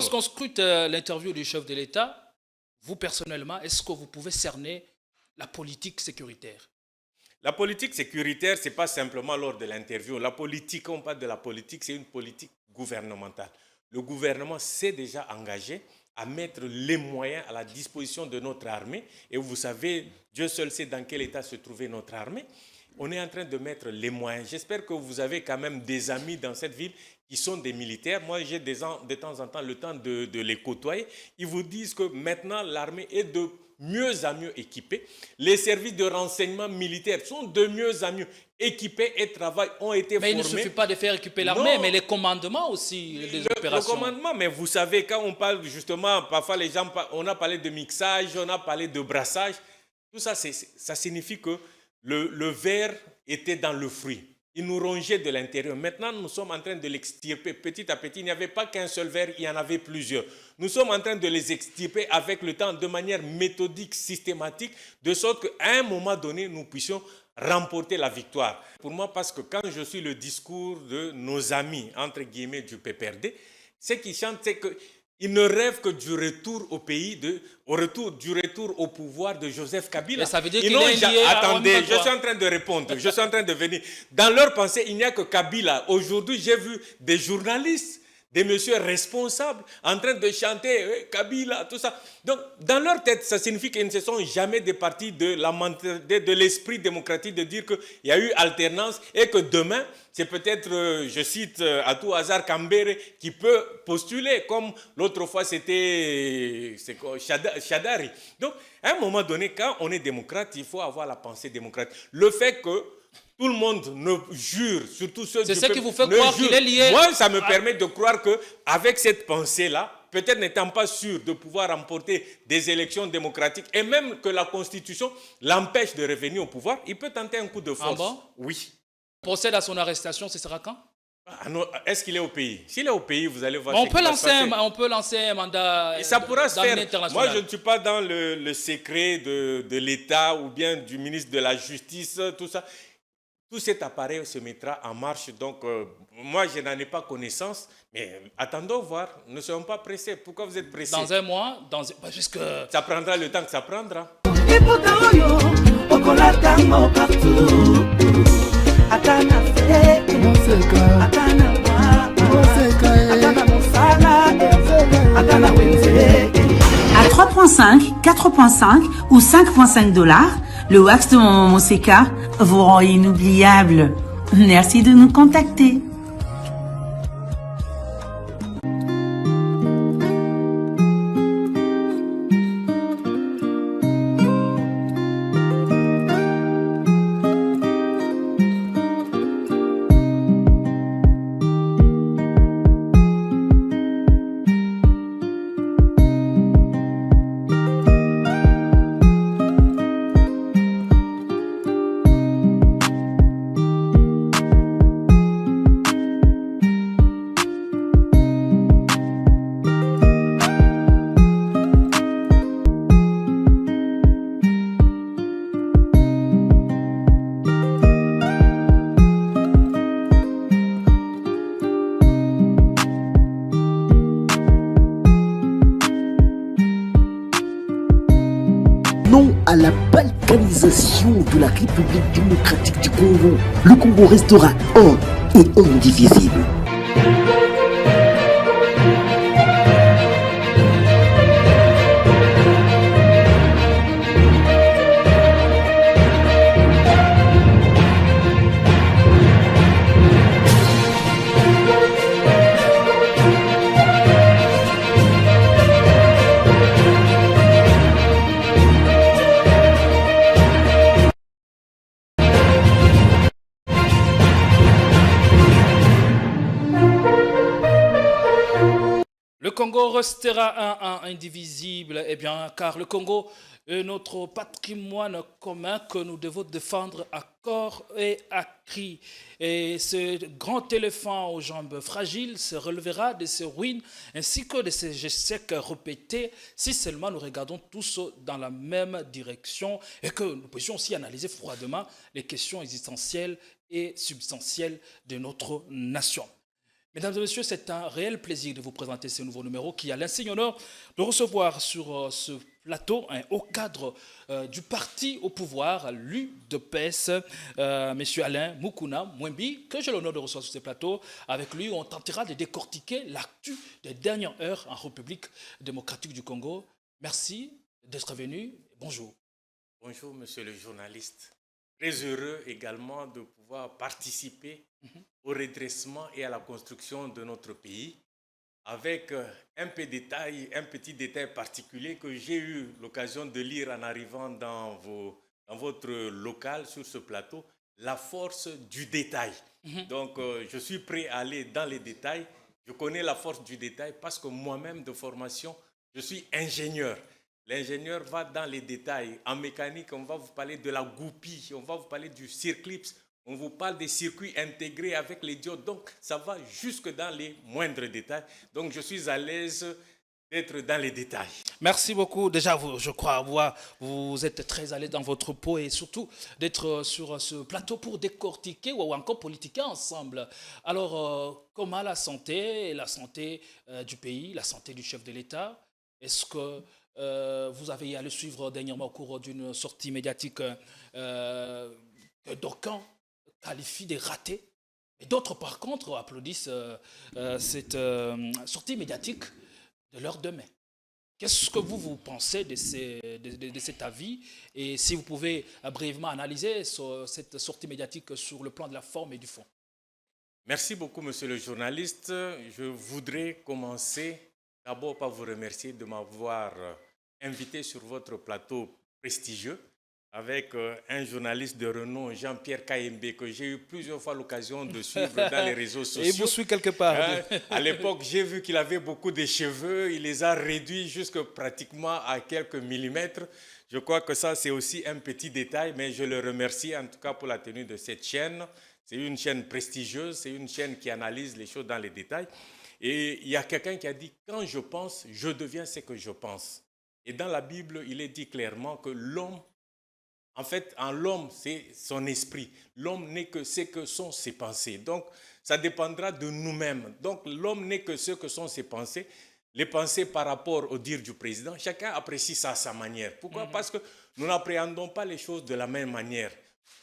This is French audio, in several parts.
lorsqu'on scrute l'interview du chef de l'État, vous personnellement, est-ce que vous pouvez cerner la politique sécuritaire? La politique sécuritaire, ce n'est pas simplement lors de l'interview. La politique, quand on parle de la politique, c'est une politique gouvernementale. Le gouvernement s'est déjà engagé à mettre les moyens à la disposition de notre armée. Et vous savez, Dieu seul sait dans quel état se trouvait notre armée. On est en train de mettre les moyens. J'espère que vous avez quand même des amis dans cette ville qui sont des militaires. Moi, j'ai de temps en temps le temps de les côtoyer. Ils vous disent que maintenant, l'armée est de mieux en mieux équipée. Les services de renseignement militaire sont de mieux en mieux équipés et ont été formés. Mais il ne suffit pas de faire équiper l'armée, mais les commandements aussi, les opérations. Le commandement, mais vous savez, quand on parle justement, parfois les gens, on a parlé de mixage, on a parlé de brassage, tout ça, ça signifie que le ver était dans le fruit. Il nous rongeait de l'intérieur. Maintenant, nous sommes en train de l'extirper petit à petit. Il n'y avait pas qu'un seul ver, il y en avait plusieurs. Nous sommes en train de les extirper avec le temps de manière méthodique, systématique, de sorte qu'à un moment donné, nous puissions remporter la victoire. Pour moi, parce que quand je suis le discours de nos amis, entre guillemets, du PPRD, ce qu'ils chantent, c'est qu'ils ne rêvent que du retour au pays, du retour au pouvoir de Joseph Kabila. Mais ça veut dire qu'il est lié Attendez, je suis en train de répondre, je suis en train de venir. Dans leur pensée, il n'y a que Kabila. Aujourd'hui, j'ai vu des journalistes, des messieurs responsables en train de chanter Kabila, tout ça. Donc, dans leur tête, ça signifie qu'ils ne se sont jamais départis de l'esprit démocratique de dire qu'il y a eu alternance et que demain, c'est peut-être, je cite à tout hasard, Kambere qui peut postuler, comme l'autre fois c'était Shadari. Donc, à un moment donné, quand on est démocrate, il faut avoir la pensée démocrate. Le fait que tout le monde ne jure, surtout ceux c'est ça qui vous fait croire qu'il est lié. Moi, ça me permet de croire qu'avec cette pensée-là, peut-être n'étant pas sûr de pouvoir remporter des élections démocratiques et même que la Constitution l'empêche de revenir au pouvoir, il peut tenter un coup de force. Ah bon? Oui. Procède à son arrestation, ce sera quand? Est-ce qu'il est au pays? S'il est au pays, vous allez voir. On peut lancer un mandat. Et ça pourra se faire. International. Moi, je ne suis pas dans le secret de l'État ou bien du ministre de la Justice, tout ça. Tout cet appareil se mettra en marche. Donc, moi, je n'en ai pas connaissance. Mais attendons voir. Ne soyons pas pressés. Pourquoi vous êtes pressés? Dans un mois, jusque... Ça prendra le temps que ça prendra. À 3,5, 4,5 ou 5,5 $, le wax de Maman Moseka vous rend inoubliable. Merci de nous contacter. Non à la balkanisation de la République démocratique du Congo. Le Congo restera un et indivisible. Le Congo restera un indivisible, eh bien, car le Congo est notre patrimoine commun que nous devons défendre à corps et à cri. Et ce grand éléphant aux jambes fragiles se relèvera de ses ruines ainsi que de ses échecs répétés si seulement nous regardons tous dans la même direction et que nous puissions aussi analyser froidement les questions existentielles et substantielles de notre nation. Mesdames et messieurs, c'est un réel plaisir de vous présenter ce nouveau numéro qui a l'insigne honneur de recevoir sur ce plateau un haut cadre du parti au pouvoir, l'UDPS, Monsieur Alain Moukouna Mwembi, que j'ai l'honneur de recevoir sur ce plateau. Avec lui, on tentera de décortiquer l'actu des dernières heures en République démocratique du Congo. Merci d'être venu. Bonjour. Bonjour, monsieur le journaliste. Très heureux également de pouvoir participer au redressement et à la construction de notre pays avec un petit détail particulier que j'ai eu l'occasion de lire en arrivant dans votre local sur ce plateau, la force du détail. Donc, je suis prêt à aller dans les détails. Je connais la force du détail parce que moi-même, de formation, je suis ingénieur. L'ingénieur va dans les détails. En mécanique, on va vous parler de la goupille, on va vous parler du circlips, on vous parle des circuits intégrés avec les diodes. Donc, ça va jusque dans les moindres détails. Donc, je suis à l'aise d'être dans les détails. Merci beaucoup. Déjà, je crois, vous êtes très à l'aise dans votre peau et surtout d'être sur ce plateau pour décortiquer ou encore politiquer ensemble. Alors, comment la santé du pays, la santé du chef de l'État? Est-ce que vous avez à le suivre dernièrement au cours d'une sortie médiatique que d'aucuns qualifient de ratée et d'autres, par contre, applaudissent cette sortie médiatique de leur demain. Qu'est-ce que vous pensez de cet avis? Et si vous pouvez brièvement analyser cette sortie médiatique sur le plan de la forme et du fond. Merci beaucoup, monsieur le journaliste. Je voudrais commencer d'abord par vous remercier de m'avoir invité sur votre plateau prestigieux avec un journaliste de renom, Jean-Pierre Kayembe, que j'ai eu plusieurs fois l'occasion de suivre dans les réseaux sociaux. Et il vous suit quelque part. À l'époque, j'ai vu qu'il avait beaucoup de cheveux. Il les a réduits jusque pratiquement à quelques millimètres. Je crois que ça, c'est aussi un petit détail, mais je le remercie en tout cas pour la tenue de cette chaîne. C'est une chaîne prestigieuse, c'est une chaîne qui analyse les choses dans les détails. Et il y a quelqu'un qui a dit « Quand je pense, je deviens ce que je pense ». Et dans la Bible, il est dit clairement que l'homme, en fait, en l'homme, c'est son esprit. L'homme n'est que ce que sont ses pensées. Donc, ça dépendra de nous-mêmes. Donc, l'homme n'est que ce que sont ses pensées. Les pensées par rapport au dire du président, chacun apprécie ça à sa manière. Pourquoi? Parce que nous n'appréhendons pas les choses de la même manière.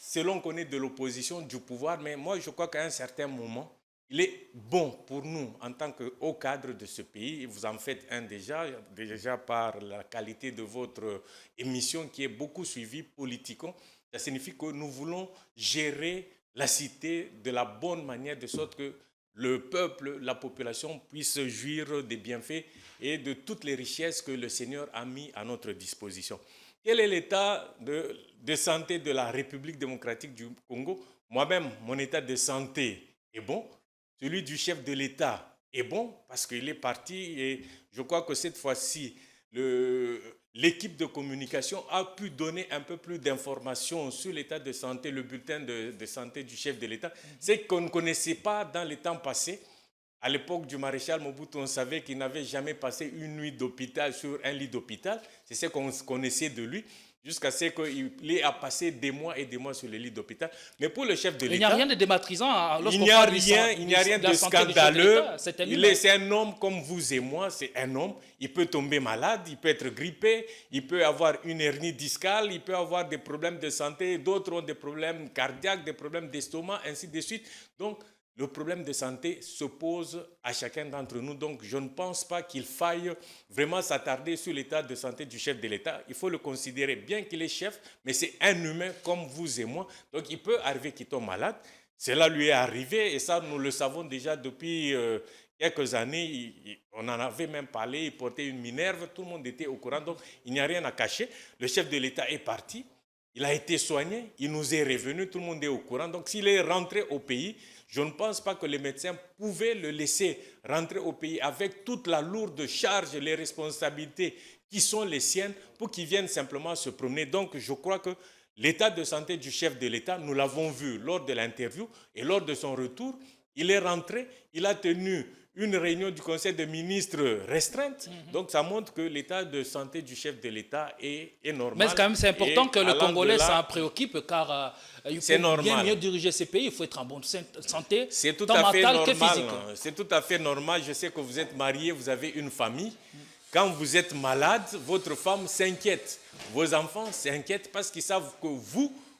Selon qu'on est de l'opposition, du pouvoir, mais moi, je crois qu'à un certain moment, il est bon pour nous, en tant que haut cadre de ce pays, et vous en faites un déjà par la qualité de votre émission qui est beaucoup suivie politiquement. Ça signifie que nous voulons gérer la cité de la bonne manière, de sorte que le peuple, la population puisse jouir des bienfaits et de toutes les richesses que le Seigneur a mis à notre disposition. Quel est l'état de santé de la République démocratique du Congo? Moi-même, mon état de santé est bon. Celui du chef de l'État est bon parce qu'il est parti et je crois que cette fois-ci, l'équipe de communication a pu donner un peu plus d'informations sur l'état de santé, le bulletin de santé du chef de l'État. C'est qu'on ne connaissait pas dans les temps passés. À l'époque du maréchal Mobutu, on savait qu'il n'avait jamais passé une nuit d'hôpital sur un lit d'hôpital. C'est ce qu'on connaissait de lui, jusqu'à ce qu'il ait à passer des mois et des mois sur le lit d'hôpital. Mais pour le chef de l'État... Il n'y a rien de dématrisant. Il n'y a rien de scandaleux. C'est un homme comme vous et moi, c'est un homme. Il peut tomber malade, il peut être grippé, il peut avoir une hernie discale, il peut avoir des problèmes de santé, d'autres ont des problèmes cardiaques, des problèmes d'estomac, ainsi de suite. Donc, le problème de santé se pose à chacun d'entre nous. Donc, je ne pense pas qu'il faille vraiment s'attarder sur l'état de santé du chef de l'État. Il faut le considérer, bien qu'il est chef, mais c'est un humain comme vous et moi. Donc, il peut arriver qu'il tombe malade. Cela lui est arrivé et ça, nous le savons déjà depuis quelques années. On en avait même parlé, il portait une minerve, tout le monde était au courant. Donc, il n'y a rien à cacher. Le chef de l'État est parti. Il a été soigné, il nous est revenu, tout le monde est au courant. Donc, s'il est rentré au pays, je ne pense pas que les médecins pouvaient le laisser rentrer au pays avec toute la lourde charge, les responsabilités qui sont les siennes pour qu'il vienne simplement se promener. Donc, je crois que l'état de santé du chef de l'État, nous l'avons vu lors de l'interview et lors de son retour, il est rentré, il a tenu une réunion du Conseil des ministres restreinte. Donc, ça montre que l'état de santé du chef de l'État est normal. Mais quand même, c'est important Et que le allant Congolais de là, s'en préoccupe, car il c'est faut normal. bien mieux diriger ces pays. Il faut être en bonne santé, c'est tout tant à fait mentale que normal. physique. C'est tout à fait normal. Je sais que vous êtes marié, vous avez une famille. Quand vous êtes malade, votre femme s'inquiète. Vos enfants s'inquiètent parce qu'ils savent que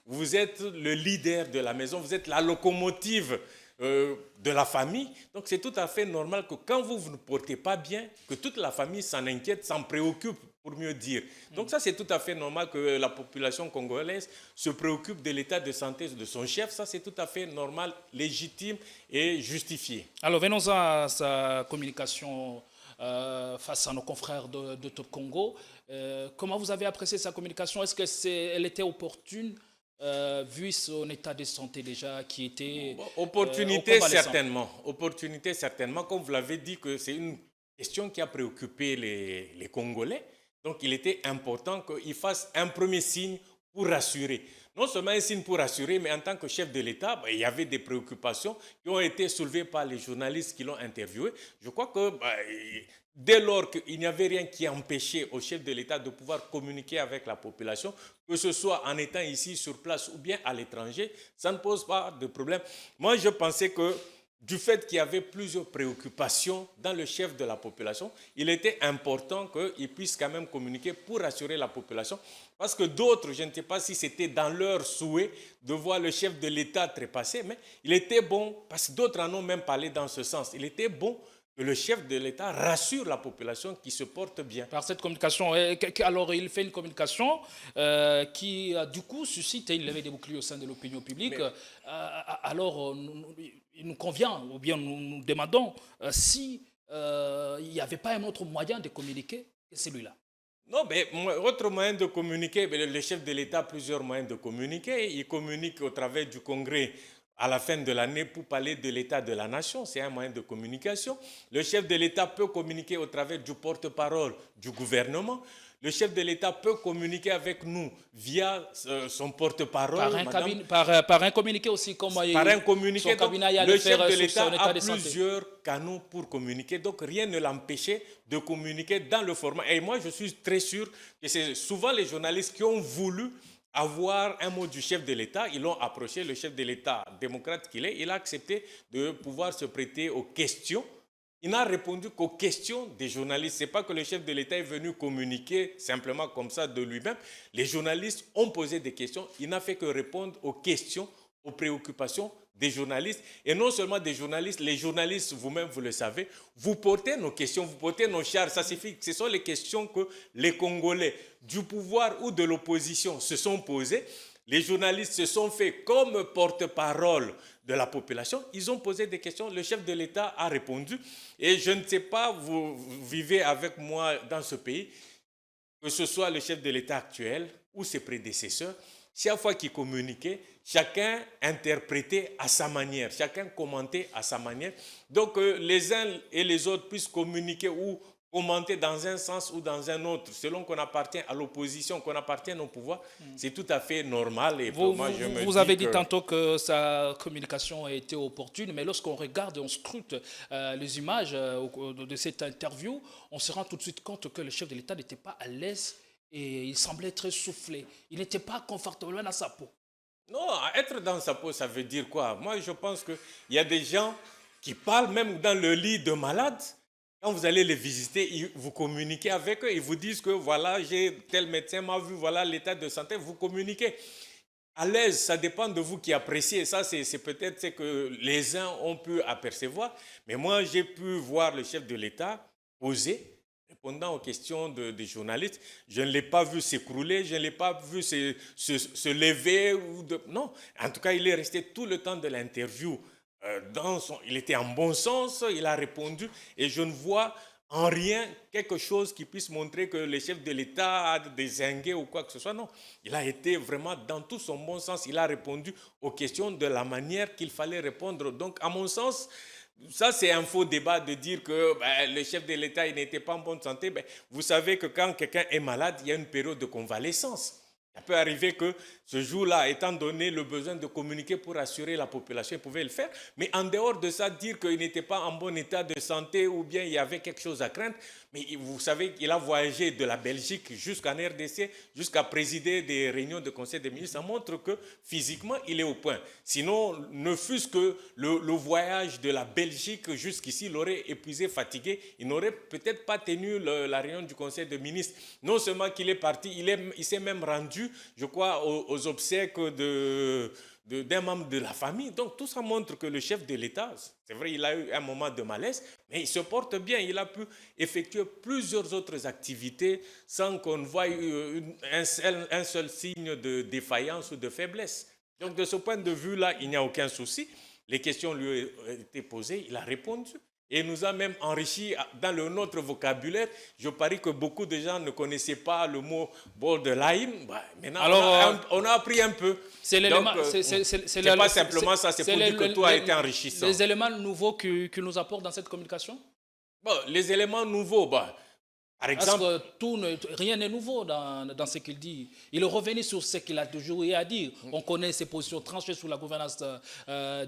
vous êtes le leader de la maison, vous êtes la locomotive de la famille. Donc c'est tout à fait normal que quand vous ne portez pas bien, que toute la famille s'en inquiète, s'en préoccupe, pour mieux dire. Donc ça, c'est tout à fait normal que la population congolaise se préoccupe de l'état de santé de son chef. Ça, c'est tout à fait normal, légitime et justifié. Alors, venons à sa communication face à nos confrères de Congo. Comment vous avez apprécié sa communication? Est-ce qu'elle était opportune vu son état de santé déjà qui était opportunité certainement, comme vous l'avez dit, que c'est une question qui a préoccupé les Congolais. Donc il était important qu'il fasse un premier signe pour rassurer. Non seulement un signe pour rassurer, mais en tant que chef de l'État, il y avait des préoccupations qui ont été soulevées par les journalistes qui l'ont interviewé. Je crois que dès lors qu'il n'y avait rien qui empêchait au chef de l'État de pouvoir communiquer avec la population, que ce soit en étant ici sur place ou bien à l'étranger, ça ne pose pas de problème. Moi, je pensais que du fait qu'il y avait plusieurs préoccupations dans le chef de la population, il était important qu'il puisse quand même communiquer pour rassurer la population. Parce que d'autres, je ne sais pas si c'était dans leur souhait de voir le chef de l'État trépasser, mais il était bon, parce que d'autres en ont même parlé dans ce sens, il était bon que le chef de l'État rassure la population qui se porte bien. Par cette communication, alors il fait une communication qui, du coup, suscite une levée des boucliers au sein de l'opinion publique. Alors, il nous convient, ou bien nous demandons si il n'y avait pas un autre moyen de communiquer que celui-là. Non, mais autre moyen de communiquer, le chef de l'État a plusieurs moyens de communiquer. Il communique au travers du Congrès à la fin de l'année pour parler de l'état de la nation. C'est un moyen de communication. Le chef de l'État peut communiquer au travers du porte-parole du gouvernement. Le chef de l'État peut communiquer avec nous via son porte-parole. Par un communiqué aussi, comme par un communiqué. Son cabinet le chef de l'État a de plusieurs canaux pour communiquer. Donc rien ne l'empêchait de communiquer dans le format. Et moi, je suis très sûr que c'est souvent les journalistes qui ont voulu avoir un mot du chef de l'État. Ils l'ont approché, le chef de l'État démocrate qu'il est. Il a accepté de pouvoir se prêter aux questions. Il n'a répondu qu'aux questions des journalistes. Ce n'est pas que le chef de l'État est venu communiquer simplement comme ça de lui-même. Les journalistes ont posé des questions. Il n'a fait que répondre aux questions, aux préoccupations des journalistes. Et non seulement des journalistes, les journalistes, vous-même, vous le savez, vous portez nos questions, vous portez nos chars. Ça signifie que ce sont les questions que les Congolais du pouvoir ou de l'opposition se sont posées. Les journalistes se sont fait comme porte-parole de la population. Ils ont posé des questions. Le chef de l'État a répondu. Et je ne sais pas, vous vivez avec moi dans ce pays, que ce soit le chef de l'État actuel ou ses prédécesseurs, chaque fois qu'ils communiquaient, chacun interprétait à sa manière, chacun commentait à sa manière. Donc les uns et les autres puissent communiquer ou commenter dans un sens ou dans un autre, selon qu'on appartient à l'opposition, qu'on appartient au pouvoir, c'est tout à fait normal. Et vous avez dit tantôt que sa communication a été opportune, mais lorsqu'on regarde et on scrute les images de cette interview, on se rend tout de suite compte que le chef de l'État n'était pas à l'aise et il semblait très soufflé. Il n'était pas confortablement dans sa peau. Non, être dans sa peau, ça veut dire quoi? Moi, je pense qu'il y a des gens qui parlent même dans le lit de malade. Quand vous allez les visiter, vous communiquez avec eux, ils vous disent que voilà, tel médecin m'a vu, voilà l'état de santé, vous communiquez. À l'aise, ça dépend de vous qui appréciez. Ça, c'est peut-être ce que les uns ont pu apercevoir. Mais moi, j'ai pu voir le chef de l'État poser, répondant aux questions des journalistes. Je ne l'ai pas vu s'écrouler, je ne l'ai pas vu se lever. Non, en tout cas, il est resté tout le temps de l'interview. Il était en bon sens, il a répondu et je ne vois en rien quelque chose qui puisse montrer que le chef de l'État a dézingué ou quoi que ce soit. Non, il a été vraiment dans tout son bon sens, il a répondu aux questions de la manière qu'il fallait répondre. Donc à mon sens, ça c'est un faux débat de dire que le chef de l'État n'était pas en bonne santé. Vous savez que quand quelqu'un est malade, il y a une période de convalescence. Ça peut arriver que ce jour-là, étant donné le besoin de communiquer pour assurer la population, il pouvait le faire. Mais en dehors de ça, dire qu'il n'était pas en bon état de santé ou bien il y avait quelque chose à craindre, mais vous savez qu'il a voyagé de la Belgique jusqu'en RDC, jusqu'à présider des réunions de conseil des ministres, ça montre que physiquement, il est au point. Sinon, ne fût-ce que le voyage de la Belgique jusqu'ici l'aurait épuisé, fatigué, il n'aurait peut-être pas tenu la réunion du conseil des ministres. Non seulement qu'il est parti, il s'est même rendu, je crois, aux obsèques d'un membre de la famille. Donc tout ça montre que le chef de l'État, c'est vrai, il a eu un moment de malaise, mais il se porte bien. Il a pu effectuer plusieurs autres activités sans qu'on voie un seul signe de défaillance ou de faiblesse. Donc de ce point de vue-là, il n'y a aucun souci. Les questions lui ont été posées, il a répondu. Et nous a même enrichi dans notre vocabulaire. Je parie que beaucoup de gens ne connaissaient pas le mot borderline. Maintenant, alors, on a appris un peu. C'est l'élément. C'est pas simplement ça, c'est pour dire que tout a été enrichissant. Les éléments nouveaux qu'il nous apporte dans cette communication? Les éléments nouveaux, par exemple, parce que rien n'est nouveau dans ce qu'il dit. Il est revenu sur ce qu'il a toujours eu à dire. On connaît ses positions tranchées sur la gouvernance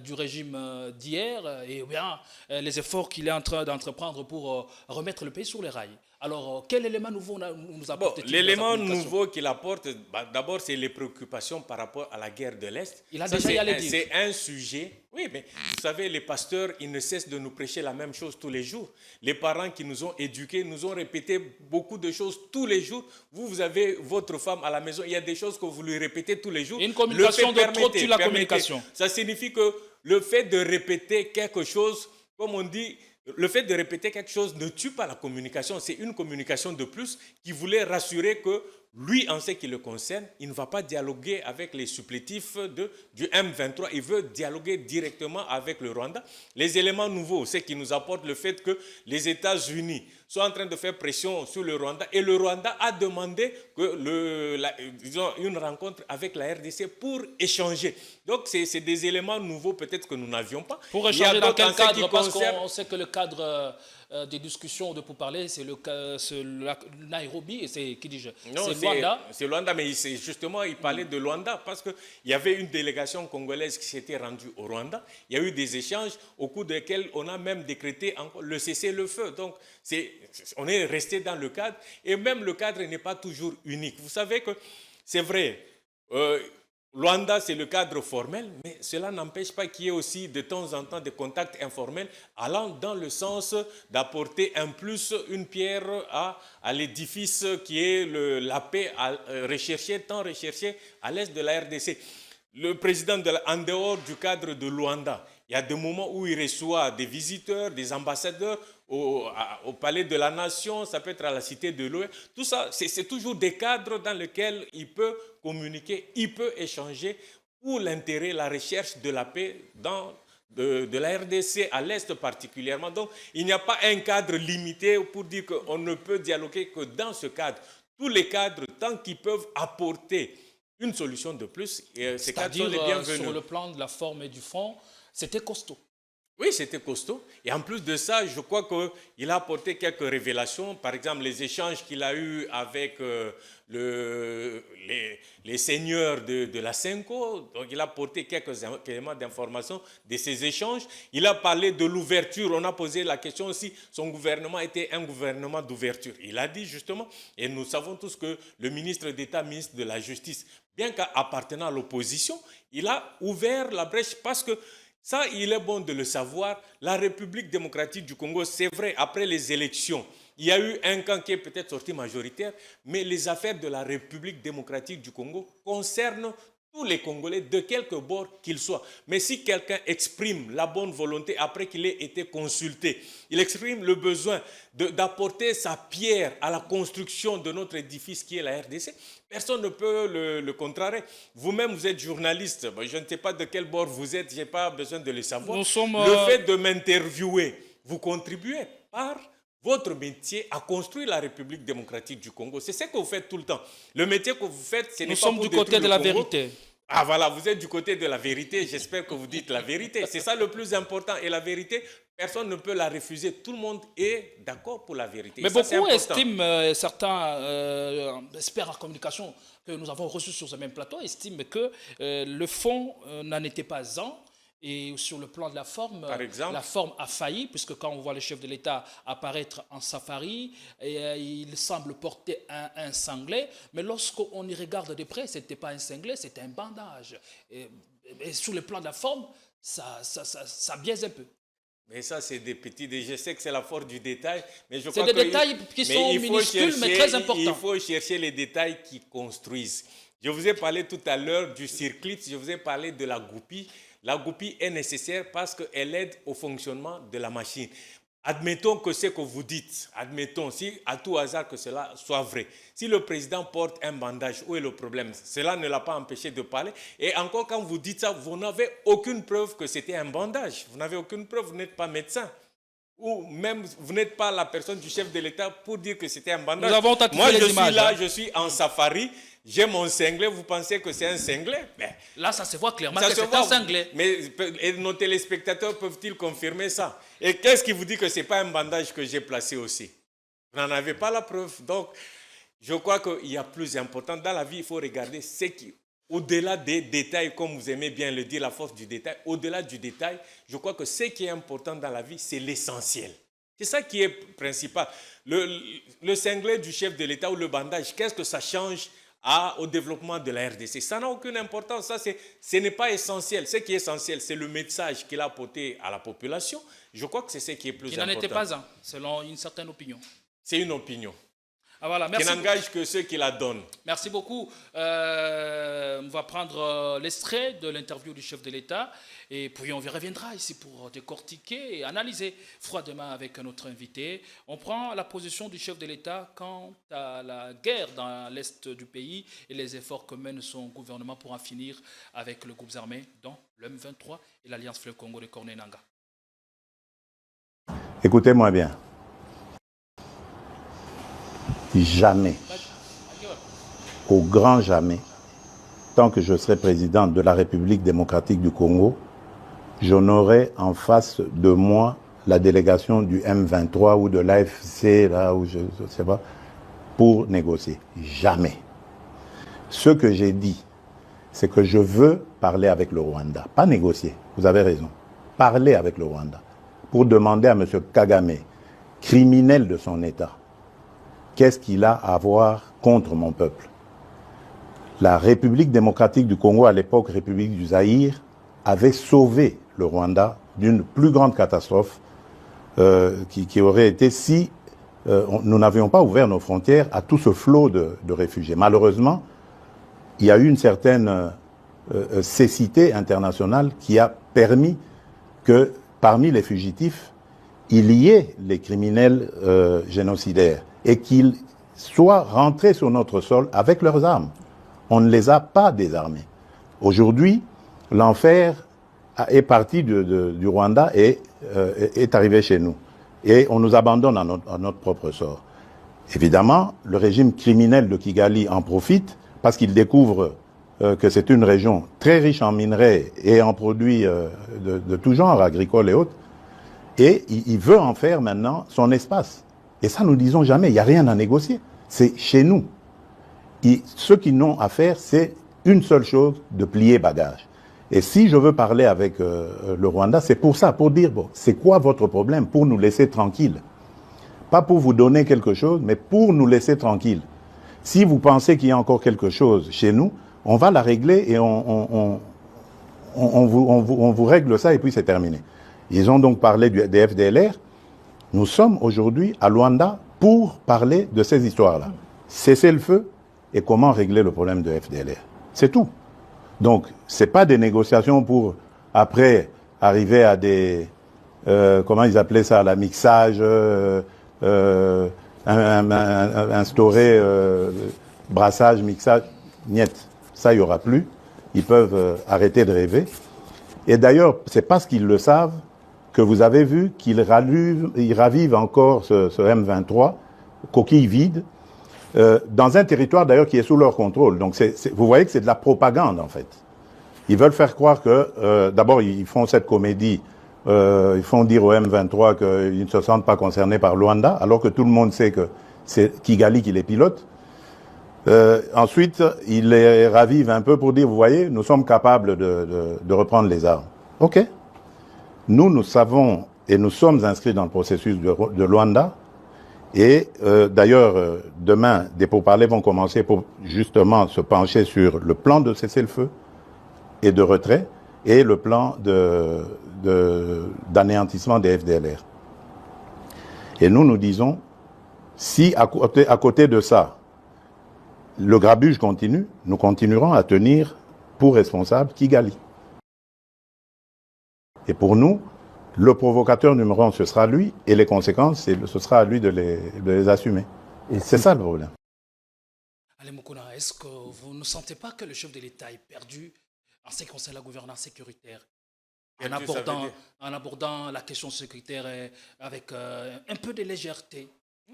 du régime d'hier et bien les efforts qu'il est en train d'entreprendre pour remettre le pays sur les rails. Alors, quel élément nouveau nous apporte-t-il? L'élément nouveau qu'il apporte, d'abord, c'est les préoccupations par rapport à la guerre de l'Est. Il a déjà y allé dire. C'est un sujet. Oui, mais vous savez, les pasteurs, ils ne cessent de nous prêcher la même chose tous les jours. Les parents qui nous ont éduqués nous ont répété beaucoup de choses tous les jours. Vous avez votre femme à la maison, il y a des choses que vous lui répétez tous les jours. Une communication de trop tue la communication. Ça signifie que le fait de répéter quelque chose, comme on dit, le fait de répéter quelque chose ne tue pas la communication. C'est une communication de plus qui voulait rassurer que lui, en ce qui le concerne, il ne va pas dialoguer avec les supplétifs du M23. Il veut dialoguer directement avec le Rwanda. Les éléments nouveaux, c'est qui nous apporte le fait que les États-Unis sont en train de faire pression sur le Rwanda et le Rwanda a demandé une rencontre avec la RDC pour échanger. Donc, c'est des éléments nouveaux peut-être que nous n'avions pas. Pour échanger dans quel cadre? Parce qu'on sait que le cadre des discussions de pourparlers, c'est Nairobi et c'est qui dis-je? C'est Luanda. C'est Luanda, mais justement, il parlait de Luanda parce qu'il y avait une délégation congolaise qui s'était rendue au Rwanda. Il y a eu des échanges au cours desquels on a même décrété le cessez-le-feu. Donc, on est resté dans le cadre et même le cadre n'est pas toujours unique. Vous savez que c'est vrai, Luanda, c'est le cadre formel, mais cela n'empêche pas qu'il y ait aussi de temps en temps des contacts informels allant dans le sens d'apporter un plus, une pierre à l'édifice qui est la paix tant recherchée à l'est de la RDC. Le président, en dehors du cadre de Luanda, il y a des moments où il reçoit des visiteurs, des ambassadeurs au Palais de la Nation, ça peut être à la Cité de l'Ouest. Tout ça, c'est toujours des cadres dans lesquels il peut communiquer, il peut échanger pour l'intérêt, la recherche de la paix de la RDC à l'Est particulièrement. Donc, il n'y a pas un cadre limité pour dire qu'on ne peut dialoguer que dans ce cadre. Tous les cadres, tant qu'ils peuvent apporter une solution de plus, ces cadres sont les bienvenus. Sur le plan de la forme et du fond, c'était costaud. Oui, c'était costaud. Et en plus de ça, je crois qu'il a apporté quelques révélations. Par exemple, les échanges qu'il a eus avec les seigneurs de la Senko. Donc, il a apporté quelques éléments d'information de ces échanges. Il a parlé de l'ouverture. On a posé la question aussi, son gouvernement était un gouvernement d'ouverture. Il a dit justement, et nous savons tous que le ministre d'État, ministre de la Justice, bien qu'appartenant à l'opposition, il a ouvert la brèche parce que ça, il est bon de le savoir. La République démocratique du Congo, c'est vrai, après les élections, il y a eu un camp qui est peut-être sorti majoritaire, mais les affaires de la République démocratique du Congo concernent tous les Congolais, de quelque bord qu'ils soient. Mais si quelqu'un exprime la bonne volonté après qu'il ait été consulté, il exprime le besoin d'apporter sa pierre à la construction de notre édifice qui est la RDC, personne ne peut le contrecarrer. Vous-même, vous êtes journaliste. Je ne sais pas de quel bord vous êtes, je n'ai pas besoin de le savoir. Le fait de m'interviewer, vous contribuez par votre métier à construire la République démocratique du Congo. C'est ce que vous faites tout le temps. Le métier que vous faites, ce n'est pas pour Nous sommes du côté de la vérité. Ah voilà, vous êtes du côté de la vérité. J'espère que vous dites la vérité. C'est ça le plus important. Et la vérité, personne ne peut la refuser. Tout le monde est d'accord pour la vérité. Mais ça, c'est beaucoup important. estiment, certains experts en communication que nous avons reçus sur ce même plateau, estiment que le fond n'en était pas un. Et sur le plan de la forme, la forme a failli, puisque quand on voit le chef de l'État apparaître en safari, il semble porter un cinglet, mais lorsqu'on y regarde de près, ce n'était pas un cinglet, c'était un bandage. Et sur le plan de la forme, ça biaise un peu. Mais ça, c'est des petits détails. Je sais que c'est la force du détail, mais je c'est crois des détails qui sont minuscules, mais très importants. Il faut chercher les détails qui construisent. Je vous ai parlé tout à l'heure du circuit, je vous ai parlé de la goupille. La goupille est nécessaire parce qu'elle aide au fonctionnement de la machine. Admettons que ce que vous dites, admettons, si à tout hasard que cela soit vrai, si le président porte un bandage, où est le problème? Cela ne l'a pas empêché de parler. Et encore, quand vous dites ça, vous n'avez aucune preuve que c'était un bandage. Vous n'avez aucune preuve, vous n'êtes pas médecin. Ou même, vous n'êtes pas la personne du chef de l'État pour dire que c'était un bandage. Nous avons Moi, les je images, suis là, hein. je suis en safari, j'ai mon cinglet, vous pensez que c'est un cinglet? Mais là, ça se voit clairement ça que se c'est voit, un cinglet. Mais et nos téléspectateurs peuvent-ils confirmer ça? Et qu'est-ce qui vous dit que ce n'est pas un bandage que j'ai placé aussi? Vous n'en avez pas la preuve. Donc, je crois qu'il y a plus important. Dans la vie, il faut regarder ce qui, au-delà des détails, comme vous aimez bien le dire, la force du détail, au-delà du détail, je crois que ce qui est important dans la vie, c'est l'essentiel. C'est ça qui est principal. Le cinglet du chef de l'État ou le bandage, qu'est-ce que ça change au développement de la RDC? Ça n'a aucune importance. Ça, ce n'est pas essentiel. Ce qui est essentiel, c'est le message qu'il a apporté à la population. Je crois que c'est ce qui est plus important. Il n'en était pas un, selon une certaine opinion. C'est une opinion. Ah, voilà, merci. Qui n'engage que ceux qui la donnent. Merci beaucoup. On va prendre l'extrait de l'interview du chef de l'État et puis on reviendra ici pour décortiquer et analyser froidement avec notre invité. On prend la position du chef de l'État quant à la guerre dans l'est du pays et les efforts que mène son gouvernement pour en finir avec le groupe armé, dont le M23 et l'Alliance Fleuve Congo de Corneille Nangaa. Écoutez-moi bien. Jamais, au grand jamais, tant que je serai président de la République démocratique du Congo, je n'aurai en face de moi la délégation du M23 ou de l'AFC, là où je ne sais pas, pour négocier. Jamais. Ce que j'ai dit, c'est que je veux parler avec le Rwanda, pas négocier, vous avez raison, parler avec le Rwanda, pour demander à M. Kagame, criminel de son État, qu'est-ce qu'il a à voir contre mon peuple? La République démocratique du Congo, à l'époque République du Zaïre, avait sauvé le Rwanda d'une plus grande catastrophe qui aurait été si nous n'avions pas ouvert nos frontières à tout ce flot de réfugiés. Malheureusement, il y a eu une certaine cécité internationale qui a permis que parmi les fugitifs, il y ait les criminels génocidaires et qu'ils soient rentrés sur notre sol avec leurs armes. On ne les a pas désarmés. Aujourd'hui, l'enfer est parti du Rwanda et est arrivé chez nous. Et on nous abandonne à notre propre sort. Évidemment, le régime criminel de Kigali en profite parce qu'il découvre que c'est une région très riche en minerais et en produits de tout genre, agricoles et autres. Et il veut en faire maintenant son espace. Et ça, nous ne disons jamais, il n'y a rien à négocier. C'est chez nous. Ce qu'ils n'ont à faire, c'est une seule chose, de plier bagage. Et si je veux parler avec le Rwanda, c'est pour ça, pour dire, bon, c'est quoi votre problème? Pour nous laisser tranquilles. Pas pour vous donner quelque chose, mais pour nous laisser tranquilles. Si vous pensez qu'il y a encore quelque chose chez nous, on va la régler et on vous règle ça et puis c'est terminé. Ils ont donc parlé des FDLR. Nous sommes aujourd'hui à Luanda pour parler de ces histoires-là. Cesser le feu et comment régler le problème de FDLR. C'est tout. Donc, ce n'est pas des négociations pour, après, arriver à des... comment ils appelaient ça? La mixage, instaurer brassage, mixage. Niet. Ça, il n'y aura plus. Ils peuvent arrêter de rêver. Et d'ailleurs, c'est parce qu'ils le savent que vous avez vu qu'ils ravivent encore ce M23, coquille vide, dans un territoire d'ailleurs qui est sous leur contrôle. Donc vous voyez que c'est de la propagande en fait. Ils veulent faire croire que, d'abord ils font cette comédie ils font dire au M23 qu'ils ne se sentent pas concernés par Luanda, alors que tout le monde sait que c'est Kigali qui les pilote. Ensuite, ils les ravivent un peu pour dire, vous voyez, nous sommes capables de reprendre les armes. OK. Nous savons et nous sommes inscrits dans le processus de Luanda. Et d'ailleurs, demain, des pourparlers vont commencer pour justement se pencher sur le plan de cessez-le-feu et de retrait et le plan d'anéantissement des FDLR. Et nous disons, si à côté de ça, le grabuge continue, nous continuerons à tenir pour responsable Kigali. Et pour nous, le provocateur numéro 1, ce sera lui, et les conséquences, ce sera à lui de les assumer. Et c'est ça le problème. Alain Moukouna, est-ce que vous ne sentez pas que le chef de l'État est perdu en ce qui concerne la gouvernance sécuritaire, en abordant la question sécuritaire avec un peu de légèreté?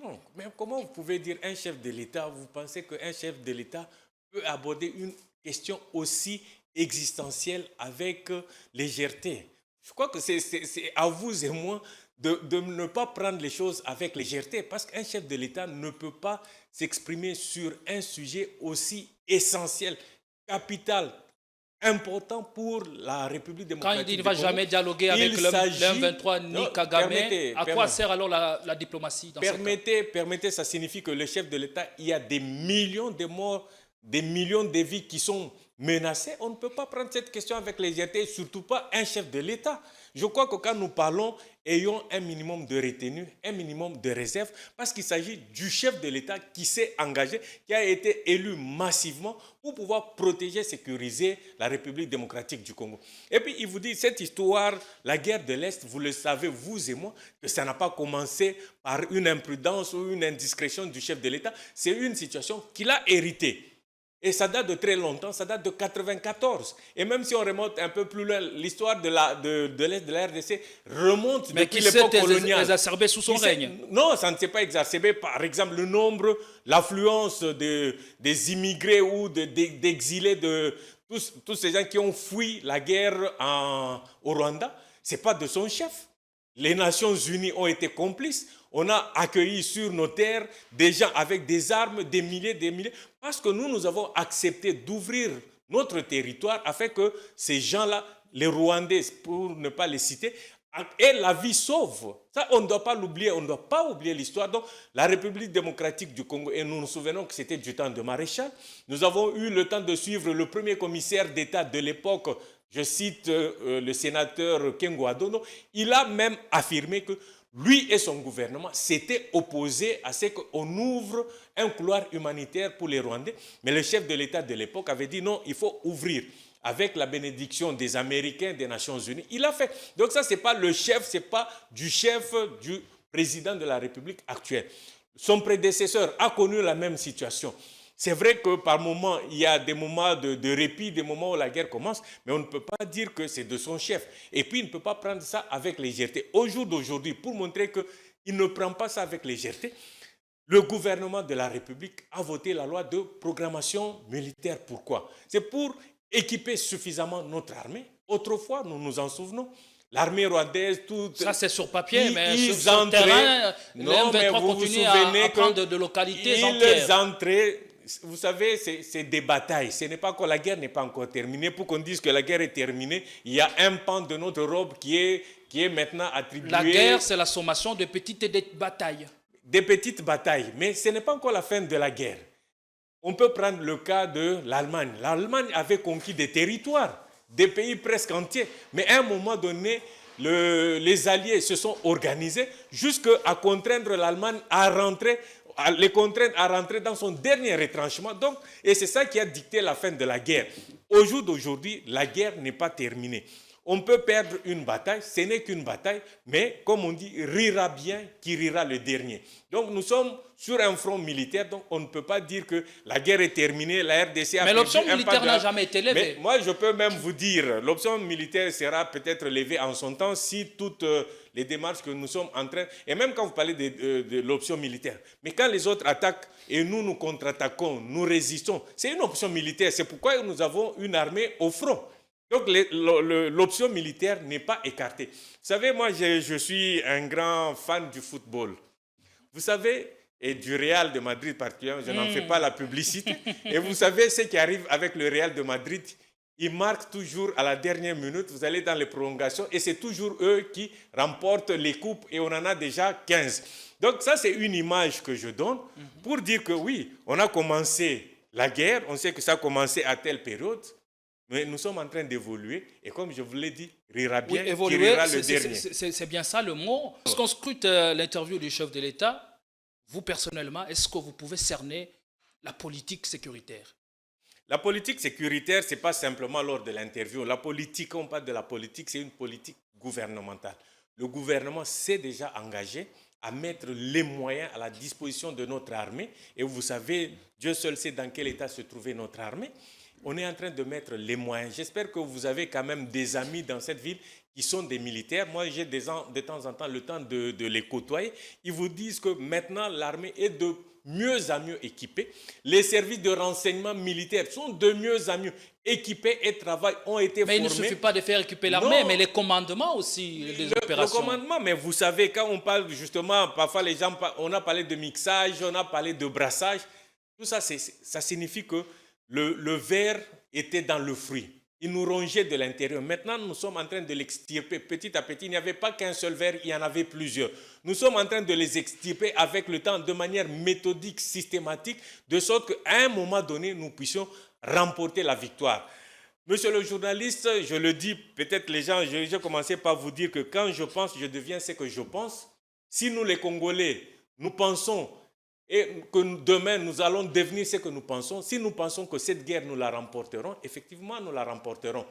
Non, mais comment vous pouvez dire un chef de l'État, vous pensez qu'un chef de l'État peut aborder une question aussi existentielle avec légèreté? Je crois que c'est à vous et moi de ne pas prendre les choses avec légèreté, parce qu'un chef de l'État ne peut pas s'exprimer sur un sujet aussi essentiel, capital, important pour la République démocratique. Quand il ne va jamais dialoguer avec le M23 ni Kagame, à quoi sert alors la diplomatie dans Permettez, ça signifie que le chef de l'État, il y a des millions de morts, des millions de vies qui sont menacées. On ne peut pas prendre cette question avec légèreté, surtout pas un chef de l'État. Je crois que quand nous parlons, ayons un minimum de retenue, un minimum de réserve, parce qu'il s'agit du chef de l'État qui s'est engagé, qui a été élu massivement pour pouvoir protéger, sécuriser la République démocratique du Congo. Et puis il vous dit, cette histoire, la guerre de l'Est, vous le savez, vous et moi, que ça n'a pas commencé par une imprudence ou une indiscrétion du chef de l'État, c'est une situation qu'il a héritée. Et ça date de très longtemps, ça date de 1994. Et même si on remonte un peu plus loin, l'histoire de l'Est de la RDC remonte depuis l'époque coloniale. Mais qui s'est exacerbé sous son règne? Non, ça ne s'est pas exacerbé. Par exemple, le nombre, l'affluence des immigrés ou d'exilés, de tous ces gens qui ont fui la guerre au Rwanda, ce n'est pas de son chef. Les Nations Unies ont été complices. On a accueilli sur nos terres des gens avec des armes, des milliers, parce que nous avons accepté d'ouvrir notre territoire afin que ces gens-là, les Rwandais, pour ne pas les citer, aient la vie sauve. Ça, on ne doit pas l'oublier, on ne doit pas oublier l'histoire. Donc, la République démocratique du Congo, et nous nous souvenons que c'était du temps de Maréchal, nous avons eu le temps de suivre le premier commissaire d'État de l'époque, je cite le sénateur Kengo Adono, il a même affirmé que lui et son gouvernement s'étaient opposés à ce qu'on ouvre un couloir humanitaire pour les Rwandais. Mais le chef de l'État de l'époque avait dit non, il faut ouvrir avec la bénédiction des Américains, des Nations Unies. Il a fait. Donc ça, ce n'est pas le chef, ce n'est pas du chef du président de la République actuelle. Son prédécesseur a connu la même situation. C'est vrai que par moments, il y a des moments de répit, des moments où la guerre commence, mais on ne peut pas dire que c'est de son chef. Et puis, il ne peut pas prendre ça avec légèreté. Au jour d'aujourd'hui, pour montrer qu'il ne prend pas ça avec légèreté, le gouvernement de la République a voté la loi de programmation militaire. Pourquoi? C'est pour équiper suffisamment notre armée. Autrefois, nous nous en souvenons, l'armée rwandaise, toute... Ça, c'est sur papier, mais sur le terrain, les M23 continuent à prendre de localités entières. Ils entraient... Vous savez, c'est des batailles. Ce n'est pas encore, la guerre n'est pas encore terminée. Pour qu'on dise que la guerre est terminée, il y a un pan de notre robe qui est maintenant attribué. La guerre, c'est la sommation de petites batailles. Des petites batailles. Mais ce n'est pas encore la fin de la guerre. On peut prendre le cas de l'Allemagne. L'Allemagne avait conquis des territoires, des pays presque entiers. Mais à un moment donné, les Alliés se sont organisés jusqu'à contraindre l'Allemagne à les contraindre à rentrer dans son dernier retranchement. Donc, et c'est ça qui a dicté la fin de la guerre. Au jour d'aujourd'hui, la guerre n'est pas terminée. On peut perdre une bataille, ce n'est qu'une bataille, mais comme on dit, rira bien qui rira le dernier. Donc nous sommes sur un front militaire, donc on ne peut pas dire que la guerre est terminée, la RDC a... Mais l'option militaire n'a jamais été levée. Mais moi, je peux même vous dire, l'option militaire sera peut-être levée en son temps si toutes les démarches que nous sommes en train... Et même quand vous parlez de l'option militaire, mais quand les autres attaquent et nous contre-attaquons, nous résistons, c'est une option militaire. C'est pourquoi nous avons une armée au front. Donc l'option militaire n'est pas écartée. Vous savez, moi je suis un grand fan du football. Vous savez, et du Real de Madrid particulièrement, je n'en fais pas la publicité. Et vous savez, ce qui arrive avec le Real de Madrid, ils marquent toujours à la dernière minute, vous allez dans les prolongations, et c'est toujours eux qui remportent les coupes, et on en a déjà 15. Donc ça, c'est une image que je donne pour dire que oui, on a commencé la guerre, on sait que ça a commencé à telle période, mais nous sommes en train d'évoluer, et comme je vous l'ai dit, rira bien, Oui, évoluer, qui rira le dernier. c'est bien ça le mot. Lorsqu'on scrute l'interview du chef de l'État, vous personnellement, est-ce que vous pouvez cerner la politique sécuritaire? La politique sécuritaire, ce n'est pas simplement lors de l'interview. La politique, quand on parle de la politique, c'est une politique gouvernementale. Le gouvernement s'est déjà engagé à mettre les moyens à la disposition de notre armée. Et vous savez, Dieu seul sait dans quel état se trouvait notre armée. On est en train de mettre les moyens. J'espère que vous avez quand même des amis dans cette ville qui sont des militaires. Moi, j'ai de temps en temps le temps de les côtoyer. Ils vous disent que maintenant, l'armée est de mieux en mieux équipée. Les services de renseignement militaires sont de mieux en mieux équipés et ont été formés. Mais il ne suffit pas de faire équiper l'armée, mais les commandements aussi des opérations. Le commandement, mais vous savez, quand on parle justement, parfois les gens, on a parlé de mixage, on a parlé de brassage. Tout ça, ça signifie que le ver était dans le fruit. Il nous rongeait de l'intérieur. Maintenant, nous sommes en train de l'extirper petit à petit. Il n'y avait pas qu'un seul ver, il y en avait plusieurs. Nous sommes en train de les extirper avec le temps de manière méthodique, systématique, de sorte qu'à un moment donné, nous puissions remporter la victoire. Monsieur le journaliste, je le dis, peut-être les gens, j'ai commencé par vous dire que quand je pense, je deviens ce que je pense. Si nous, les Congolais, nous pensons et que demain, nous allons devenir ce que nous pensons. Si nous pensons que cette guerre, nous la remporterons, effectivement, nous la remporterons.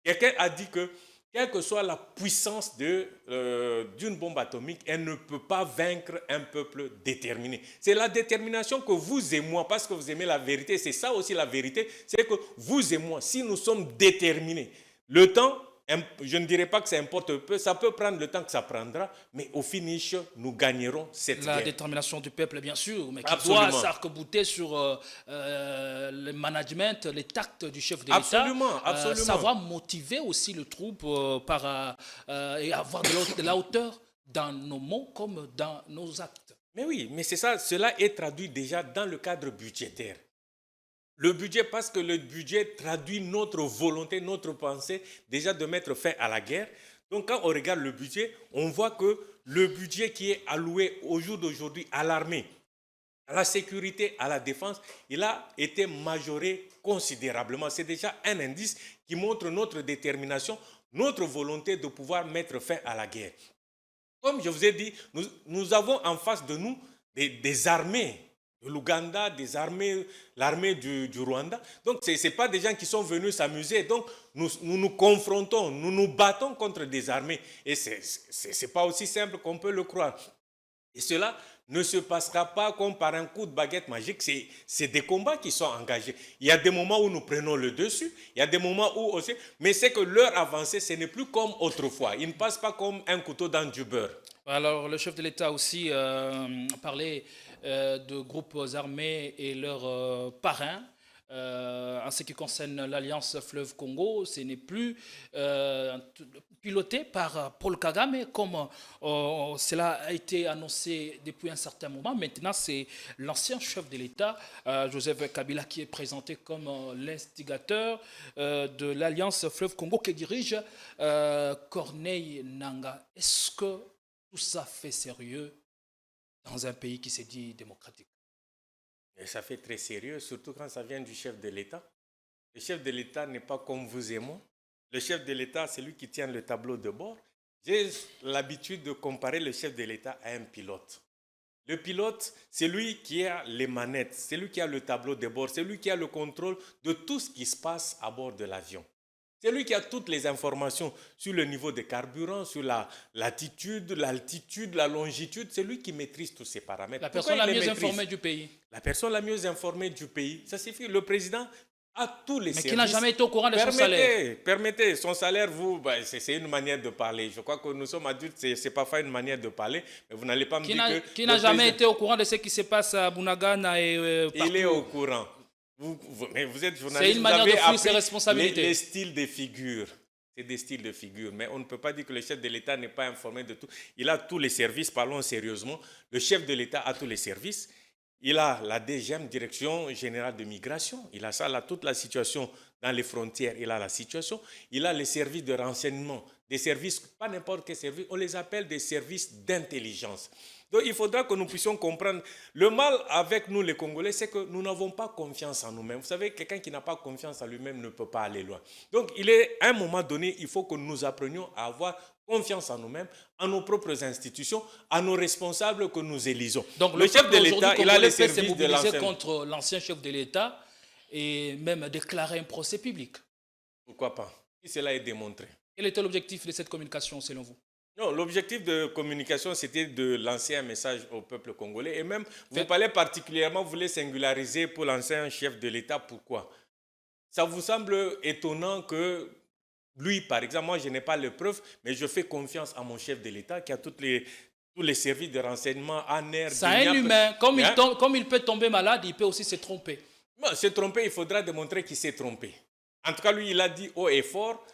Quelqu'un a dit que, quelle que soit la puissance d'une bombe atomique, elle ne peut pas vaincre un peuple déterminé. C'est la détermination que vous et moi, parce que vous aimez la vérité, c'est ça aussi la vérité, c'est que vous et moi, si nous sommes déterminés, le temps, je ne dirais pas que ça importe peu, ça peut prendre le temps que ça prendra, mais au finish, nous gagnerons cette guerre. La détermination du peuple, bien sûr, mais qui Absolument. doit s'arc-bouter sur le management, les tacts du chef de l'État. Absolument, absolument. Savoir motiver aussi le troupe et avoir de la hauteur dans nos mots comme dans nos actes. Mais oui, mais c'est ça, cela est traduit déjà dans le cadre budgétaire. Le budget, parce que le budget traduit notre volonté, notre pensée déjà de mettre fin à la guerre. Donc quand on regarde le budget, on voit que le budget qui est alloué au jour d'aujourd'hui à l'armée, à la sécurité, à la défense, il a été majoré considérablement. C'est déjà un indice qui montre notre détermination, notre volonté de pouvoir mettre fin à la guerre. Comme je vous ai dit, nous avons en face de nous des armées de l'Ouganda, l'armée du Rwanda. Donc, ce n'est pas des gens qui sont venus s'amuser. Donc, nous nous confrontons, nous nous battons contre des armées. Et ce n'est pas aussi simple qu'on peut le croire. Et cela ne se passera pas comme par un coup de baguette magique. C'est des combats qui sont engagés. Il y a des moments où nous prenons le dessus, il y a des moments où aussi... Mais c'est que leur avancée, ce n'est plus comme autrefois. Ils ne passent pas comme un couteau dans du beurre. Alors, le chef de l'État aussi parlait de groupes armés et leurs parrains. En ce qui concerne l'Alliance Fleuve Congo, ce n'est plus piloté par Paul Kagame comme cela a été annoncé depuis un certain moment. Maintenant, c'est l'ancien chef de l'État, Joseph Kabila, qui est présenté comme l'instigateur de l'Alliance Fleuve Congo que dirige Corneille Nangaa. Est-ce que tout ça fait sérieux dans un pays qui se dit démocratique? Et ça fait très sérieux, surtout quand ça vient du chef de l'État. Le chef de l'État n'est pas comme vous et moi. Le chef de l'État, c'est lui qui tient le tableau de bord. J'ai l'habitude de comparer le chef de l'État à un pilote. Le pilote, c'est lui qui a les manettes, c'est lui qui a le tableau de bord, c'est lui qui a le contrôle de tout ce qui se passe à bord de l'avion. C'est lui qui a toutes les informations sur le niveau de carburant, sur la latitude, l'altitude, la longitude. C'est lui qui maîtrise tous ces paramètres. La personne la mieux informée du pays. La personne la mieux informée du pays. Ça suffit. Le président a tous les services. Mais qui n'a jamais été au courant de son salaire. Permettez, son salaire, vous, c'est une manière de parler. Je crois que nous sommes adultes, c'est parfois une manière de parler. Mais vous n'allez pas me dire que... Qui n'a jamais été au courant de ce qui se passe à Bunagana et partout. Il est au courant. Mais vous êtes journaliste. C'est une manière de fuir ses responsabilités. Les styles de figure. C'est des styles de figure. Mais on ne peut pas dire que le chef de l'État n'est pas informé de tout. Il a tous les services, parlons sérieusement. Le chef de l'État a tous les services. Il a la DGM, Direction Générale de Migration. Il a ça, là, toute la situation dans les frontières. Il a la situation. Il a les services de renseignement. Des services, pas n'importe quel service, on les appelle des services d'intelligence. Donc il faudra que nous puissions comprendre. Le mal avec nous les Congolais, c'est que nous n'avons pas confiance en nous-mêmes. Vous savez, quelqu'un qui n'a pas confiance en lui-même ne peut pas aller loin. Donc à un moment donné, il faut que nous apprenions à avoir confiance en nous-mêmes, en nos propres institutions, à nos responsables que nous élisons. Donc le chef de l'État, il a les services de l'enseignement. Contre l'ancien chef de l'État et même déclarer un procès public. Pourquoi pas? Si cela est démontré. Quel était l'objectif de cette communication selon vous? Non, l'objectif de communication, c'était de lancer un message au peuple congolais. Et même, vous parlez particulièrement, vous voulez singulariser pour lancer un chef de l'État. Pourquoi? Ça vous semble étonnant que lui, par exemple, moi, je n'ai pas les preuves, mais je fais confiance à mon chef de l'État qui a tous les services de renseignement, ANER... C'est un humain. Comme il peut tomber malade, il peut aussi se tromper. Non, se tromper, il faudra démontrer qu'il s'est trompé. En tout cas, lui, il a dit haut et fort...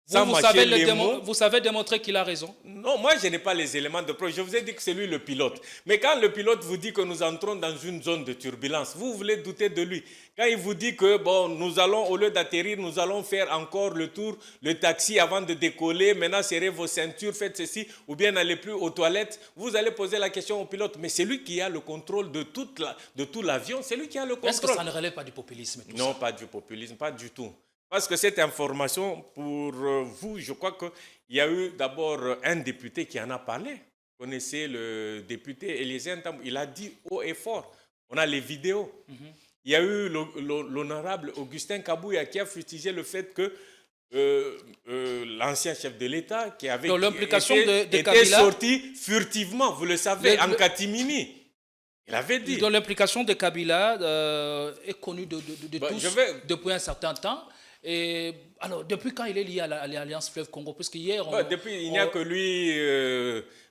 Vous savez démontrer qu'il a raison? Non, moi je n'ai pas les éléments de preuve. Je vous ai dit que c'est lui le pilote. Mais quand le pilote vous dit que nous entrons dans une zone de turbulence, vous voulez douter de lui. Quand il vous dit que bon, nous allons, au lieu d'atterrir, nous allons faire encore le tour, le taxi avant de décoller, maintenant serrez vos ceintures, faites ceci, ou bien n'allez plus aux toilettes, vous allez poser la question au pilote. Mais c'est lui qui a le contrôle de tout l'avion, c'est lui qui a le contrôle. Est-ce que ça ne relève pas du populisme? Non, pas du populisme, pas du tout. Parce que cette information, pour vous, je crois qu'il y a eu d'abord un député qui en a parlé. Vous connaissez le député Eliezer Ntambou, il a dit haut et fort. On a les vidéos. Il y a eu l'honorable Augustin Kabouya qui a fustigé le fait que l'ancien chef de l'État qui avait été sorti furtivement, vous le savez, en catimini. Il avait dit. Donc l'implication de Kabila est connue de tous depuis un certain temps. Et alors, depuis quand il est lié à l'Alliance Fleuve Congo? Parce qu'hier... il n'y a que lui,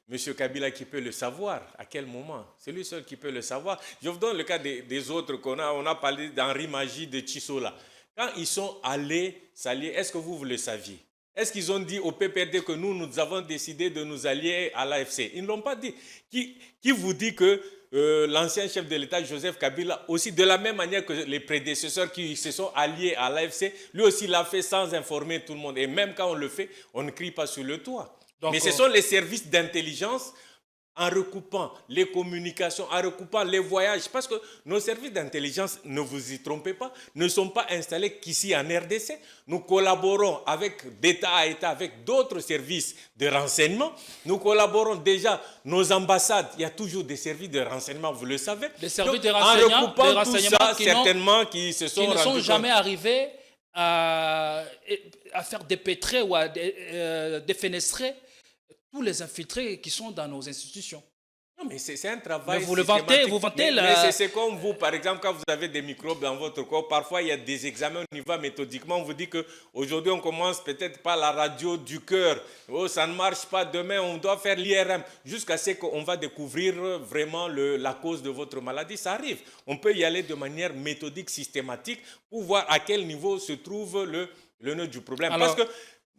M. Kabila, qui peut le savoir. À quel moment? C'est lui seul qui peut le savoir. Je vous donne le cas des autres qu'on a. On a parlé d'Henri Magie, de Chisola. Quand ils sont allés s'allier, est-ce que vous le saviez? Est-ce qu'ils ont dit au PPRD que nous avons décidé de nous allier à l'AFC? Ils ne l'ont pas dit. Qui vous dit que l'ancien chef de l'État, Joseph Kabila, aussi de la même manière que les prédécesseurs qui se sont alliés à l'AFC, lui aussi l'a fait sans informer tout le monde. Et même quand on le fait, on ne crie pas sur le toit. Donc, mais ce sont les services d'intelligence en recoupant les communications, en recoupant les voyages. Parce que nos services d'intelligence, ne vous y trompez pas, ne sont pas installés qu'ici en RDC. Nous collaborons d'État à État avec d'autres services de renseignement. Nous collaborons déjà, nos ambassades, il y a toujours des services de renseignement, vous le savez. Des services de renseignement, en recoupant tout ça, certainement, qui ne sont jamais arrivés à faire dépêtrer ou à défenestrer tous les infiltrés qui sont dans nos institutions. Non, mais c'est un travail. Mais vous vantez mais c'est comme vous, par exemple, quand vous avez des microbes dans votre corps, parfois il y a des examens, on y va méthodiquement, on vous dit qu'aujourd'hui on commence peut-être par la radio du cœur, oh, ça ne marche pas, demain on doit faire l'IRM, jusqu'à ce qu'on va découvrir vraiment la cause de votre maladie. Ça arrive. On peut y aller de manière méthodique, systématique, pour voir à quel niveau se trouve le nœud du problème. Parce que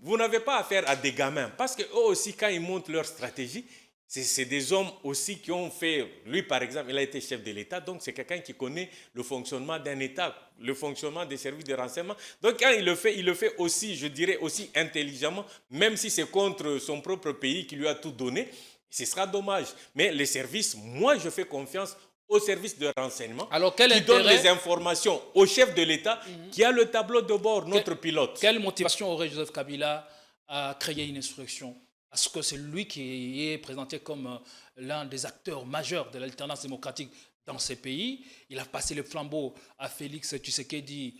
vous n'avez pas affaire à des gamins. Parce qu'eux aussi, quand ils montent leur stratégie, c'est des hommes aussi qui ont fait... Lui, par exemple, il a été chef de l'État, donc c'est quelqu'un qui connaît le fonctionnement d'un État, le fonctionnement des services de renseignement. Donc quand il le fait aussi, je dirais, aussi intelligemment, même si c'est contre son propre pays qui lui a tout donné, ce sera dommage. Mais les services, moi, je fais confiance au service de renseignement qui donne les informations au chef de l'État qui a le tableau de bord, notre pilote. Quelle motivation aurait Joseph Kabila à créer une insurrection? Parce que c'est lui qui est présenté comme l'un des acteurs majeurs de l'alternance démocratique dans ces pays. Il a passé le flambeau à Félix Tshisekedi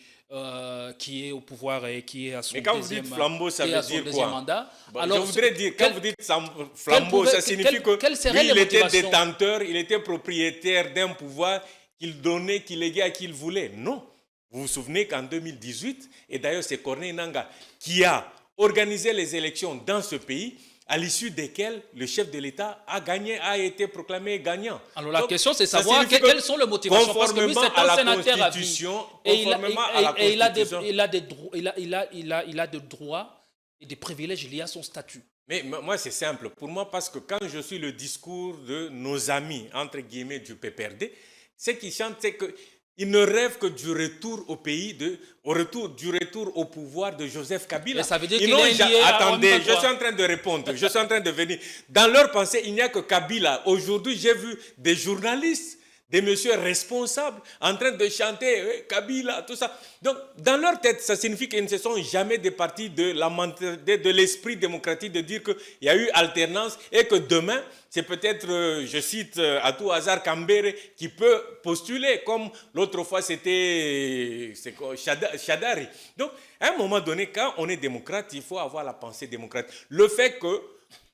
qui est au pouvoir et qui est à son deuxième mandat. Mais quand vous dites flambeau, ça veut dire quoi? Alors, je voudrais dire, quand vous dites flambeau, ça signifie que lui, il était détenteur, il était propriétaire d'un pouvoir qu'il donnait, qu'il léguait à qui il voulait. Non. Vous vous souvenez qu'en 2018, et d'ailleurs c'est Corneille Nangaa qui a organisé les élections dans ce pays, à l'issue desquels le chef de l'État a gagné, a été proclamé gagnant. Alors la Donc, question, c'est ça savoir signifie que quelles sont les motivations. Parce que lui, c'est conformément à un la sénateur à vie. Constitution, Et conformément à la Constitution. il a des droits et des privilèges liés à son statut. Mais moi, c'est simple. Pour moi, parce que quand je suis le discours de nos amis, entre guillemets, du PPRD, ce qu'ils chantent, c'est qu'ils ne rêvent que du retour au pays, du retour au pouvoir de Joseph Kabila. Et ça veut dire Ils qu'il est lié à Attendez, M23. je suis en train de répondre, je suis en train de venir. Dans leur pensée, il n'y a que Kabila. Aujourd'hui, j'ai vu des journalistes, des messieurs responsables en train de chanter Kabila, tout ça. Donc, dans leur tête, ça signifie qu'ils ne se sont jamais départis de l'esprit démocratique de dire qu'il y a eu alternance et que demain, c'est peut-être, je cite à tout hasard, Kambere qui peut postuler, comme l'autre fois c'était Chadari. Donc, à un moment donné, quand on est démocrate, il faut avoir la pensée démocrate. Le fait que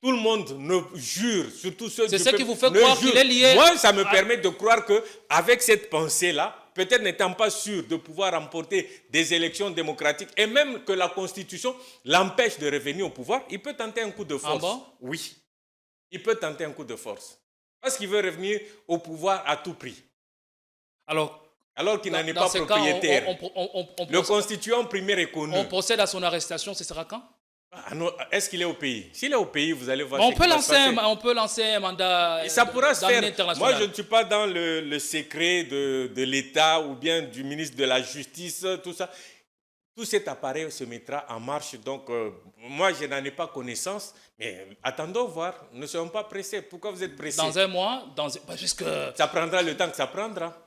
tout le monde ne jure, surtout ceux C'est du ça qui peuple, vous fait ne croire qu'il jure. est lié. Moi, ça me permet de croire qu'avec cette pensée-là, peut-être n'étant pas sûr de pouvoir remporter des élections démocratiques et même que la Constitution l'empêche de revenir au pouvoir, il peut tenter un coup de force. Ah bon? Oui, il peut tenter un coup de force. Parce qu'il veut revenir au pouvoir à tout prix. Alors Qu'il n'en est dans pas ce propriétaire. cas, Le constituant primaire est connu. on procède à son arrestation, ce sera quand? Ah non, est-ce qu'il est au pays? S'il est au pays, vous allez voir. On ce qui va se passer. peut lancer un mandat. Et ça pourra se faire. International. Moi, je ne suis pas dans le secret de l'État ou bien du ministre de la Justice, tout ça. Tout cet appareil se mettra en marche. Donc, moi, je n'en ai pas connaissance. Mais attendons voir. Ne soyons pas pressés. Pourquoi vous êtes pressés? Dans un mois, jusque... Ça prendra le temps que ça prendra.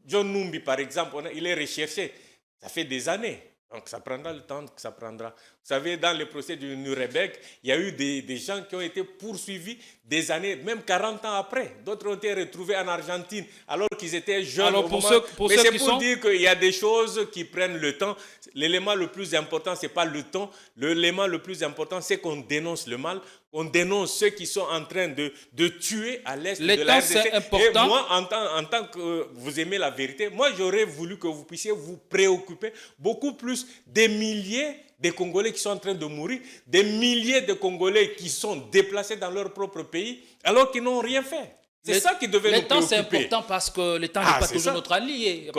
John Numbi, par exemple, il est recherché. Ça fait des années. Donc, ça prendra le temps que ça prendra. Vous savez, dans le procès du Nuremberg, il y a eu des gens qui ont été poursuivis des années, même 40 ans après. D'autres ont été retrouvés en Argentine alors qu'ils étaient jeunes. Alors, Mais c'est pour dire qu'il y a des choses qui prennent le temps. L'élément le plus important, ce n'est pas le temps. L'élément le plus important, c'est qu'on dénonce le mal. On dénonce ceux qui sont en train de tuer à l'est de la RDC. C'est important. Et moi, en tant que vous aimez la vérité, moi, j'aurais voulu que vous puissiez vous préoccuper beaucoup plus des milliers de Congolais qui sont en train de mourir, des milliers de Congolais qui sont déplacés dans leur propre pays, alors qu'ils n'ont rien fait. C'est ça qui devait nous préoccuper. Le temps, c'est important parce que le temps n'est pas toujours notre allié.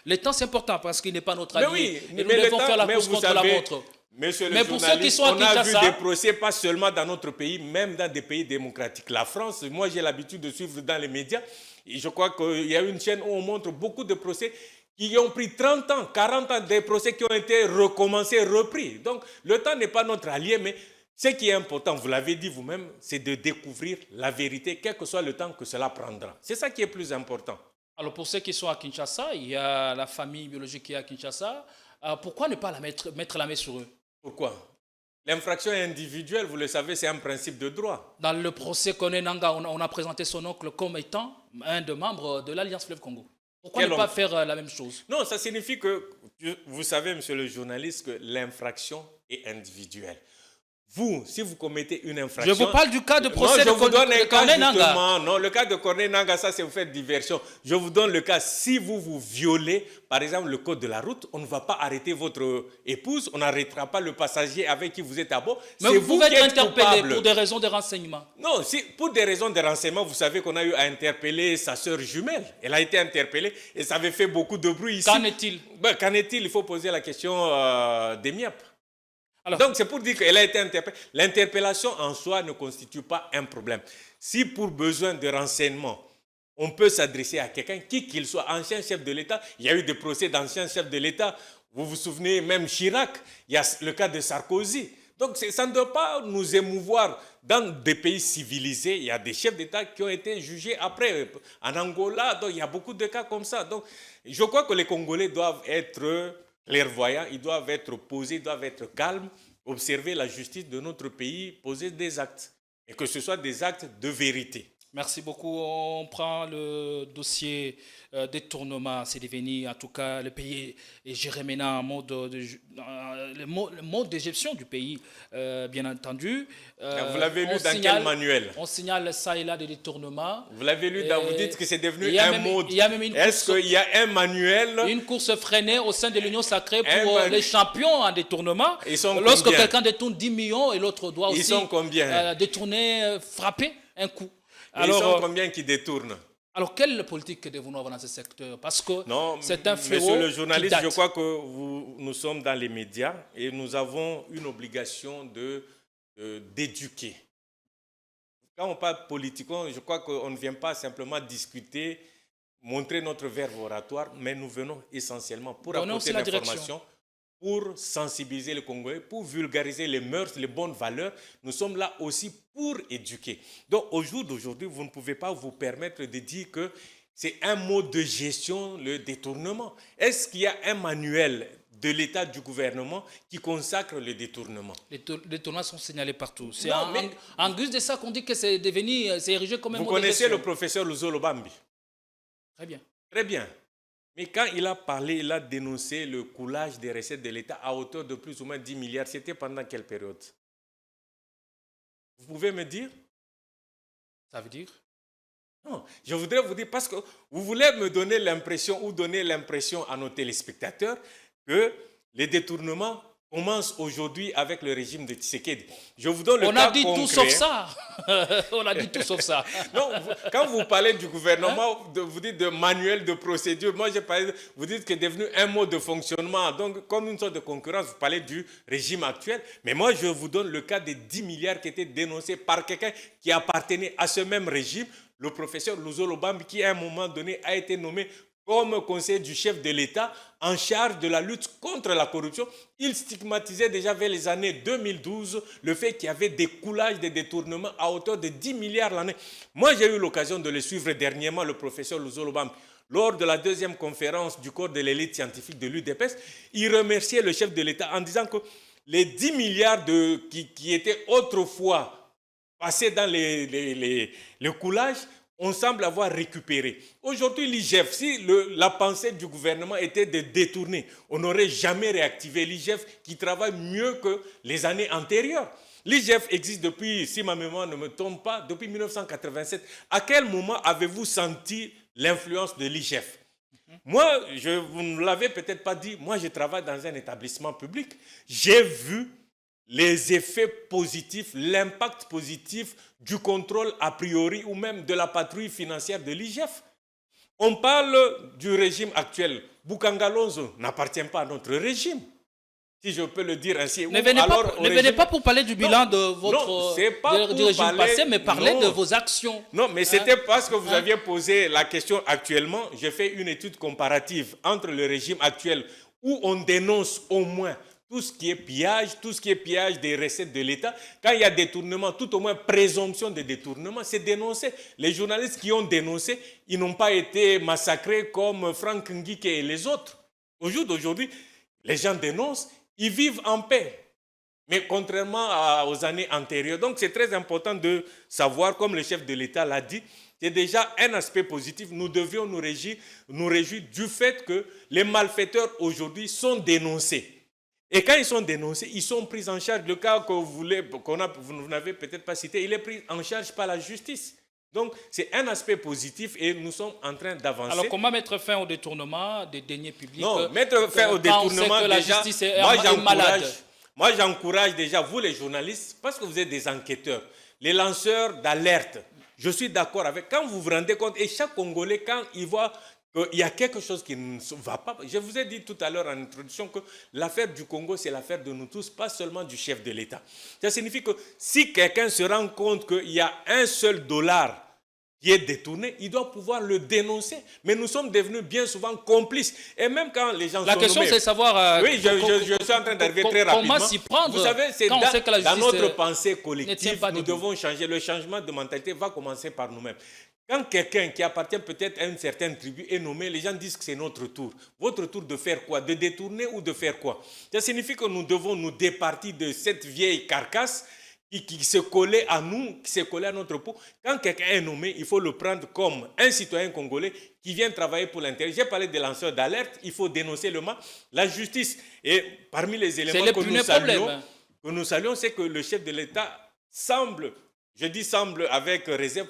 Le temps, c'est important parce qu'il n'est pas notre allié. Oui, et nous devons faire la course contre la montre. Mais pour ceux qui sont à Kinshasa, on a vu des procès pas seulement dans notre pays, même dans des pays démocratiques. La France, moi j'ai l'habitude de suivre dans les médias, et je crois qu'il y a une chaîne où on montre beaucoup de procès qui ont pris 30 ans, 40 ans, des procès qui ont été recommencés, repris. Donc le temps n'est pas notre allié, mais ce qui est important, vous l'avez dit vous-même, c'est de découvrir la vérité, quel que soit le temps que cela prendra. C'est ça qui est plus important. Alors pour ceux qui sont à Kinshasa, il y a la famille biologique qui est à Kinshasa. Pourquoi ne pas mettre la main sur eux? Pourquoi? L'infraction individuelle, vous le savez, c'est un principe de droit. Dans le procès Koné Nanga, on a présenté son oncle comme étant un des membres de l'Alliance Fleuve Congo. Pourquoi ne pas faire la même chose? Non, ça signifie que, vous savez, monsieur le journaliste, que l'infraction est individuelle. Vous, si vous commettez une infraction... Je vous parle du cas de procès de Corneille Nanga. Non, le cas de Corneille Nanga, ça c'est vous faites diversion. Je vous donne le cas, si vous violez, par exemple, le code de la route, on ne va pas arrêter votre épouse, on n'arrêtera pas le passager avec qui vous êtes à bord. Mais vous pouvez être interpellé pour des raisons de renseignement. Non, pour des raisons de renseignement, vous savez qu'on a eu à interpeller sa sœur jumelle. Elle a été interpellée et ça avait fait beaucoup de bruit ici. Qu'en est-il? Qu'en est-il? Il faut poser la question des MIAP. Donc, c'est pour dire qu'elle a été interpellée. L'interpellation en soi ne constitue pas un problème. Si pour besoin de renseignement, on peut s'adresser à quelqu'un, qui qu'il soit, ancien chef de l'État, il y a eu des procès d'anciens chefs de l'État, vous vous souvenez, même Chirac, il y a le cas de Sarkozy. Donc, ça ne doit pas nous émouvoir. Dans des pays civilisés, il y a des chefs d'État qui ont été jugés après. En Angola, donc, il y a beaucoup de cas comme ça. Donc, je crois que les Congolais doivent être clairvoyants, ils doivent être posés, ils doivent être calmes, observer la justice de notre pays, poser des actes. Et que ce soit des actes de vérité. Merci beaucoup. On prend le dossier détournement. C'est devenu, en tout cas, le pays est géré maintenant en mode le mode de gestion du pays, bien entendu. Vous l'avez lu dans quel manuel? On signale ça et là des détournements. Vous l'avez lu, vous dites que c'est devenu un mode. Est-ce qu'il y a un manuel? Une course freinée au sein de l'Union sacrée pour les champions en détournement. Lorsque quelqu'un détourne 10 millions et l'autre doit aussi détourner, frapper un coup. Ils sont combien qui détournent? Alors, quelle politique devons-nous avoir dans ce secteur? Parce que c'est un fléau. Monsieur le journaliste, je crois que nous sommes dans les médias et nous avons une obligation d'éduquer. Quand on parle politique, je crois qu'on ne vient pas simplement discuter, montrer notre verve oratoire, mais nous venons essentiellement pour apporter l'information, pour sensibiliser les Congolais, pour vulgariser les mœurs, les bonnes valeurs. Nous sommes là aussi pour éduquer. Donc, au jour d'aujourd'hui, vous ne pouvez pas vous permettre de dire que c'est un mode de gestion, le détournement. Est-ce qu'il y a un manuel de l'État, du gouvernement, qui consacre le détournement? Les détournements sont signalés partout. C'est en guise de ça qu'on dit que c'est érigé comme un mode de gestion. Vous connaissez le professeur Luzolo Bambi? Très bien. Très bien. Mais quand il a parlé, il a dénoncé le coulage des recettes de l'État à hauteur de plus ou moins 10 milliards. C'était pendant quelle période? Vous pouvez me dire? Ça veut dire? Non, je voudrais vous dire, parce que vous voulez me donner l'impression ou donner l'impression à nos téléspectateurs que les détournements commencent aujourd'hui avec le régime de Tshisekedi. Je vous donne le cas concret. On a dit tout sauf ça. On a dit tout sauf ça. Non, quand vous parlez du gouvernement, vous dites de manuel de procédure. Moi, vous dites que c'est devenu un mode de fonctionnement. Donc, comme une sorte de concurrence, vous parlez du régime actuel. Mais moi, je vous donne le cas des 10 milliards qui étaient dénoncés par quelqu'un qui appartenait à ce même régime, le professeur Luzolo Bambi, qui à un moment donné a été nommé comme conseiller du chef de l'État en charge de la lutte contre la corruption. Il stigmatisait déjà vers les années 2012 le fait qu'il y avait des coulages, des détournements à hauteur de 10 milliards l'année. Moi, j'ai eu l'occasion de le suivre dernièrement, le professeur Luzolo Bambi. Lors de la deuxième conférence du corps de l'élite scientifique de l'UDPS, il remerciait le chef de l'État en disant que les 10 milliards qui étaient autrefois passés dans les coulages, on semble avoir récupéré. Aujourd'hui, l'IGF, si la pensée du gouvernement était de détourner, on n'aurait jamais réactivé l'IGF qui travaille mieux que les années antérieures. L'IGF existe depuis, si ma mémoire ne me trompe pas, depuis 1987. À quel moment avez-vous senti l'influence de l'IGF? Moi, vous ne l'avez peut-être pas dit, moi je travaille dans un établissement public. J'ai vu les effets positifs, l'impact positif du contrôle a priori ou même de la patrouille financière de l'IGF. On parle du régime actuel. Bukanga Lonzo n'appartient pas à notre régime, si je peux le dire ainsi. Ne venez pas pour parler du bilan de votre régime passé, mais parler de vos actions. Non, mais c'était parce que vous aviez posé la question actuellement. J'ai fait une étude comparative entre le régime actuel où on dénonce au moins tout ce qui est pillage des recettes de l'État. Quand il y a détournement, tout au moins présomption de détournement, c'est dénoncé. Les journalistes qui ont dénoncé, ils n'ont pas été massacrés comme Franck Ngike et les autres. Au jour d'aujourd'hui, les gens dénoncent, ils vivent en paix. Mais contrairement aux années antérieures. Donc c'est très important de savoir, comme le chef de l'État l'a dit, c'est déjà un aspect positif. Nous devions nous réjouir du fait que les malfaiteurs aujourd'hui sont dénoncés. Et quand ils sont dénoncés, ils sont pris en charge. Le cas que vous n'avez peut-être pas cité, il est pris en charge par la justice. Donc, c'est un aspect positif et nous sommes en train d'avancer. Alors, comment mettre fin au détournement des deniers publics? Non, mettre fin au détournement, déjà, moi j'encourage déjà, vous les journalistes, parce que vous êtes des enquêteurs, les lanceurs d'alerte. Je suis d'accord avec, quand vous vous rendez compte, et chaque Congolais, quand il voit qu'il y a quelque chose qui ne va pas. Je vous ai dit tout à l'heure en introduction que l'affaire du Congo, c'est l'affaire de nous tous, pas seulement du chef de l'État. Ça signifie que si quelqu'un se rend compte qu'il y a un seul dollar qui est détourné, il doit pouvoir le dénoncer. Mais nous sommes devenus bien souvent complices. Et même quand les gens sont nommés... La question, c'est de savoir... oui, je suis en train d'arriver très rapidement. Comment s'y prendre? Vous savez, c'est dans notre pensée collective, nous devons devons changer. Le changement de mentalité va commencer par nous-mêmes. Quand quelqu'un qui appartient peut-être à une certaine tribu est nommé, les gens disent que c'est notre tour. Votre tour de faire quoi? De détourner ou de faire quoi? Ça signifie que nous devons nous départir de cette vieille carcasse qui se collait à nous, qui se collait à notre peau. Quand quelqu'un est nommé, il faut le prendre comme un citoyen congolais qui vient travailler pour l'intérêt. J'ai parlé des lanceurs d'alerte, il faut dénoncer le mal. La justice, et parmi les éléments que nous saluons, c'est que le chef de l'État semble, je dis semble avec réserve,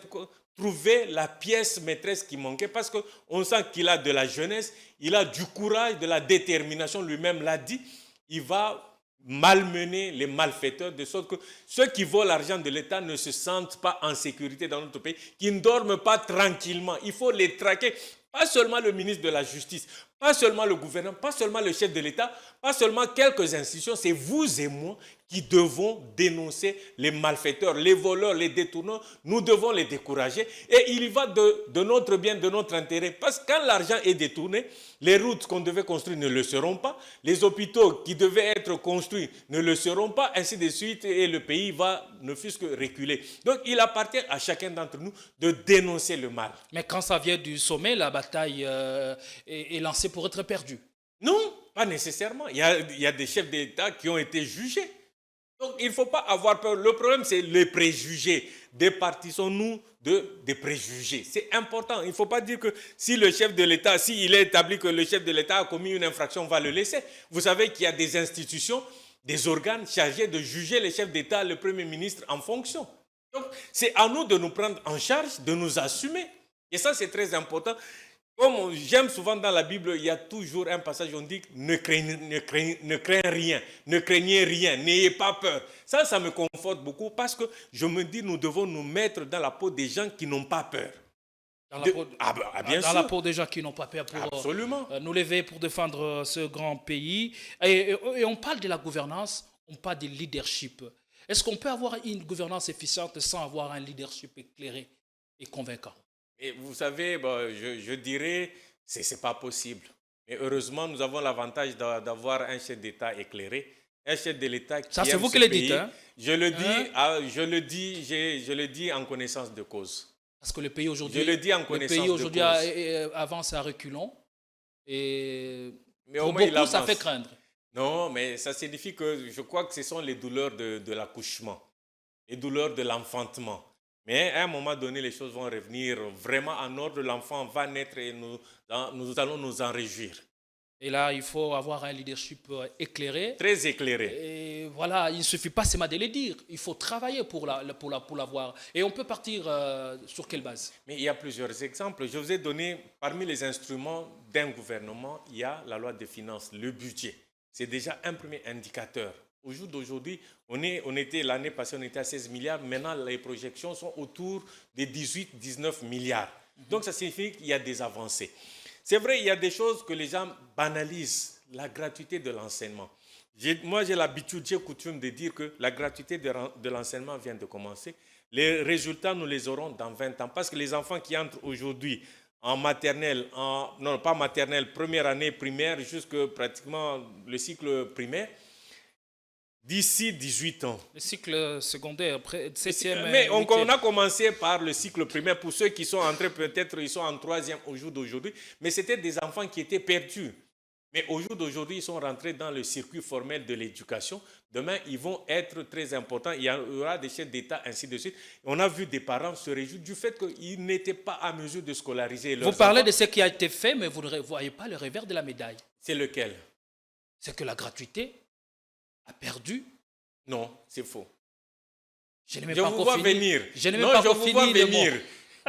trouver la pièce maîtresse qui manquait, parce qu'on sent qu'il a de la jeunesse, il a du courage, de la détermination, lui-même l'a dit. Il va malmener les malfaiteurs, de sorte que ceux qui volent l'argent de l'État ne se sentent pas en sécurité dans notre pays, qui ne dorment pas tranquillement. Il faut les traquer. Pas seulement le ministre de la Justice, pas seulement le gouvernement, pas seulement le chef de l'État, pas seulement quelques institutions, c'est vous et moi qui devons dénoncer les malfaiteurs, les voleurs, les détourneurs. Nous devons les décourager et il y va de notre bien, de notre intérêt. Parce que quand l'argent est détourné, les routes qu'on devait construire ne le seront pas, les hôpitaux qui devaient être construits ne le seront pas, ainsi de suite, et le pays va ne fût-ce que reculer. Donc il appartient à chacun d'entre nous de dénoncer le mal. Mais quand ça vient du sommet, la bataille est lancée pour être perdue. Non, pas nécessairement. Il y a des chefs d'État qui ont été jugés. Donc il ne faut pas avoir peur. Le problème, c'est les préjugés. Départissons-nous des préjugés. C'est important. Il ne faut pas dire que si le chef de l'État, s'il est établi que le chef de l'État a commis une infraction, on va le laisser. Vous savez qu'il y a des institutions, des organes chargés de juger les chefs d'État, le Premier ministre en fonction. Donc c'est à nous de nous prendre en charge, de nous assumer. Et ça, c'est très important. Comme j'aime souvent dans la Bible, il y a toujours un passage où on dit ne craignez rien, n'ayez pas peur. Ça me conforte beaucoup parce que je me dis nous devons nous mettre dans la peau des gens qui n'ont pas peur. Dans la peau des gens qui n'ont pas peur pour nous lever, pour défendre ce grand pays. Et on parle de la gouvernance, on parle de leadership. Est-ce qu'on peut avoir une gouvernance efficiente sans avoir un leadership éclairé et convaincant? Et vous savez, je dirais, ce n'est pas possible. Mais heureusement, nous avons l'avantage d'avoir un chef d'État éclairé, un chef de l'État qui ça, c'est aime vous ce qui le pays. dites, hein? Je le dis en connaissance de cause. Parce que le pays aujourd'hui, avance à reculons. Mais pour beaucoup, ça fait craindre. Non, mais ça signifie que je crois que ce sont les douleurs de l'accouchement, les douleurs de l'enfantement. Mais à un moment donné, les choses vont revenir vraiment en ordre. L'enfant va naître et nous allons nous en réjouir. Et là, il faut avoir un leadership éclairé. Très éclairé. Et voilà, il ne suffit pas seulement de le dire. Il faut travailler pour l'avoir. Et on peut partir sur quelle base? Mais il y a plusieurs exemples. Je vous ai donné, parmi les instruments d'un gouvernement, il y a la loi des finances, le budget. C'est déjà un premier indicateur. Au jour d'aujourd'hui, l'année passée, on était à 16 milliards. Maintenant, les projections sont autour des 18-19 milliards. Donc, ça signifie qu'il y a des avancées. C'est vrai, il y a des choses que les gens banalisent. La gratuité de l'enseignement. Moi, j'ai l'habitude, j'ai coutume de dire que la gratuité de l'enseignement vient de commencer. Les résultats, nous les aurons dans 20 ans. Parce que les enfants qui entrent aujourd'hui en maternelle, non pas maternelle, première année primaire, jusque pratiquement le cycle primaire, d'ici 18 ans. Le cycle secondaire, après 7e. Mais on a commencé par le cycle primaire. Pour ceux qui sont entrés, peut-être ils sont en 3e au jour d'aujourd'hui. Mais c'était des enfants qui étaient perdus. Mais au jour d'aujourd'hui, ils sont rentrés dans le circuit formel de l'éducation. Demain, ils vont être très importants. Il y aura des chefs d'État, ainsi de suite. On a vu des parents se réjouir du fait qu'ils n'étaient pas à mesure de scolariser leurs enfants. Vous parlez de ce qui a été fait, mais vous ne voyez pas le revers de la médaille. C'est lequel? C'est que la gratuité a perdu. Non, c'est faux. Je vous vois venir. Je vous vois venir.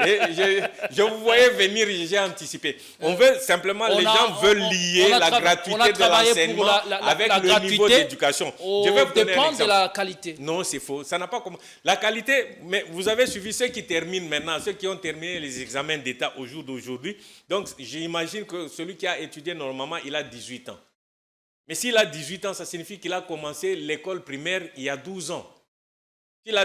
Je vous voyais venir, j'ai anticipé. Les gens veulent lier la gratuité de l'enseignement avec le niveau d'éducation. Je vais vous donner un exemple. De la qualité. Non, c'est faux. Ça n'a pas commencé. La qualité, mais vous avez suivi ceux qui terminent maintenant, ceux qui ont terminé les examens d'État au jour d'aujourd'hui. Donc, j'imagine que celui qui a étudié normalement, il a 18 ans. Mais s'il a 18 ans, ça signifie qu'il a commencé l'école primaire il y a 12 ans. Il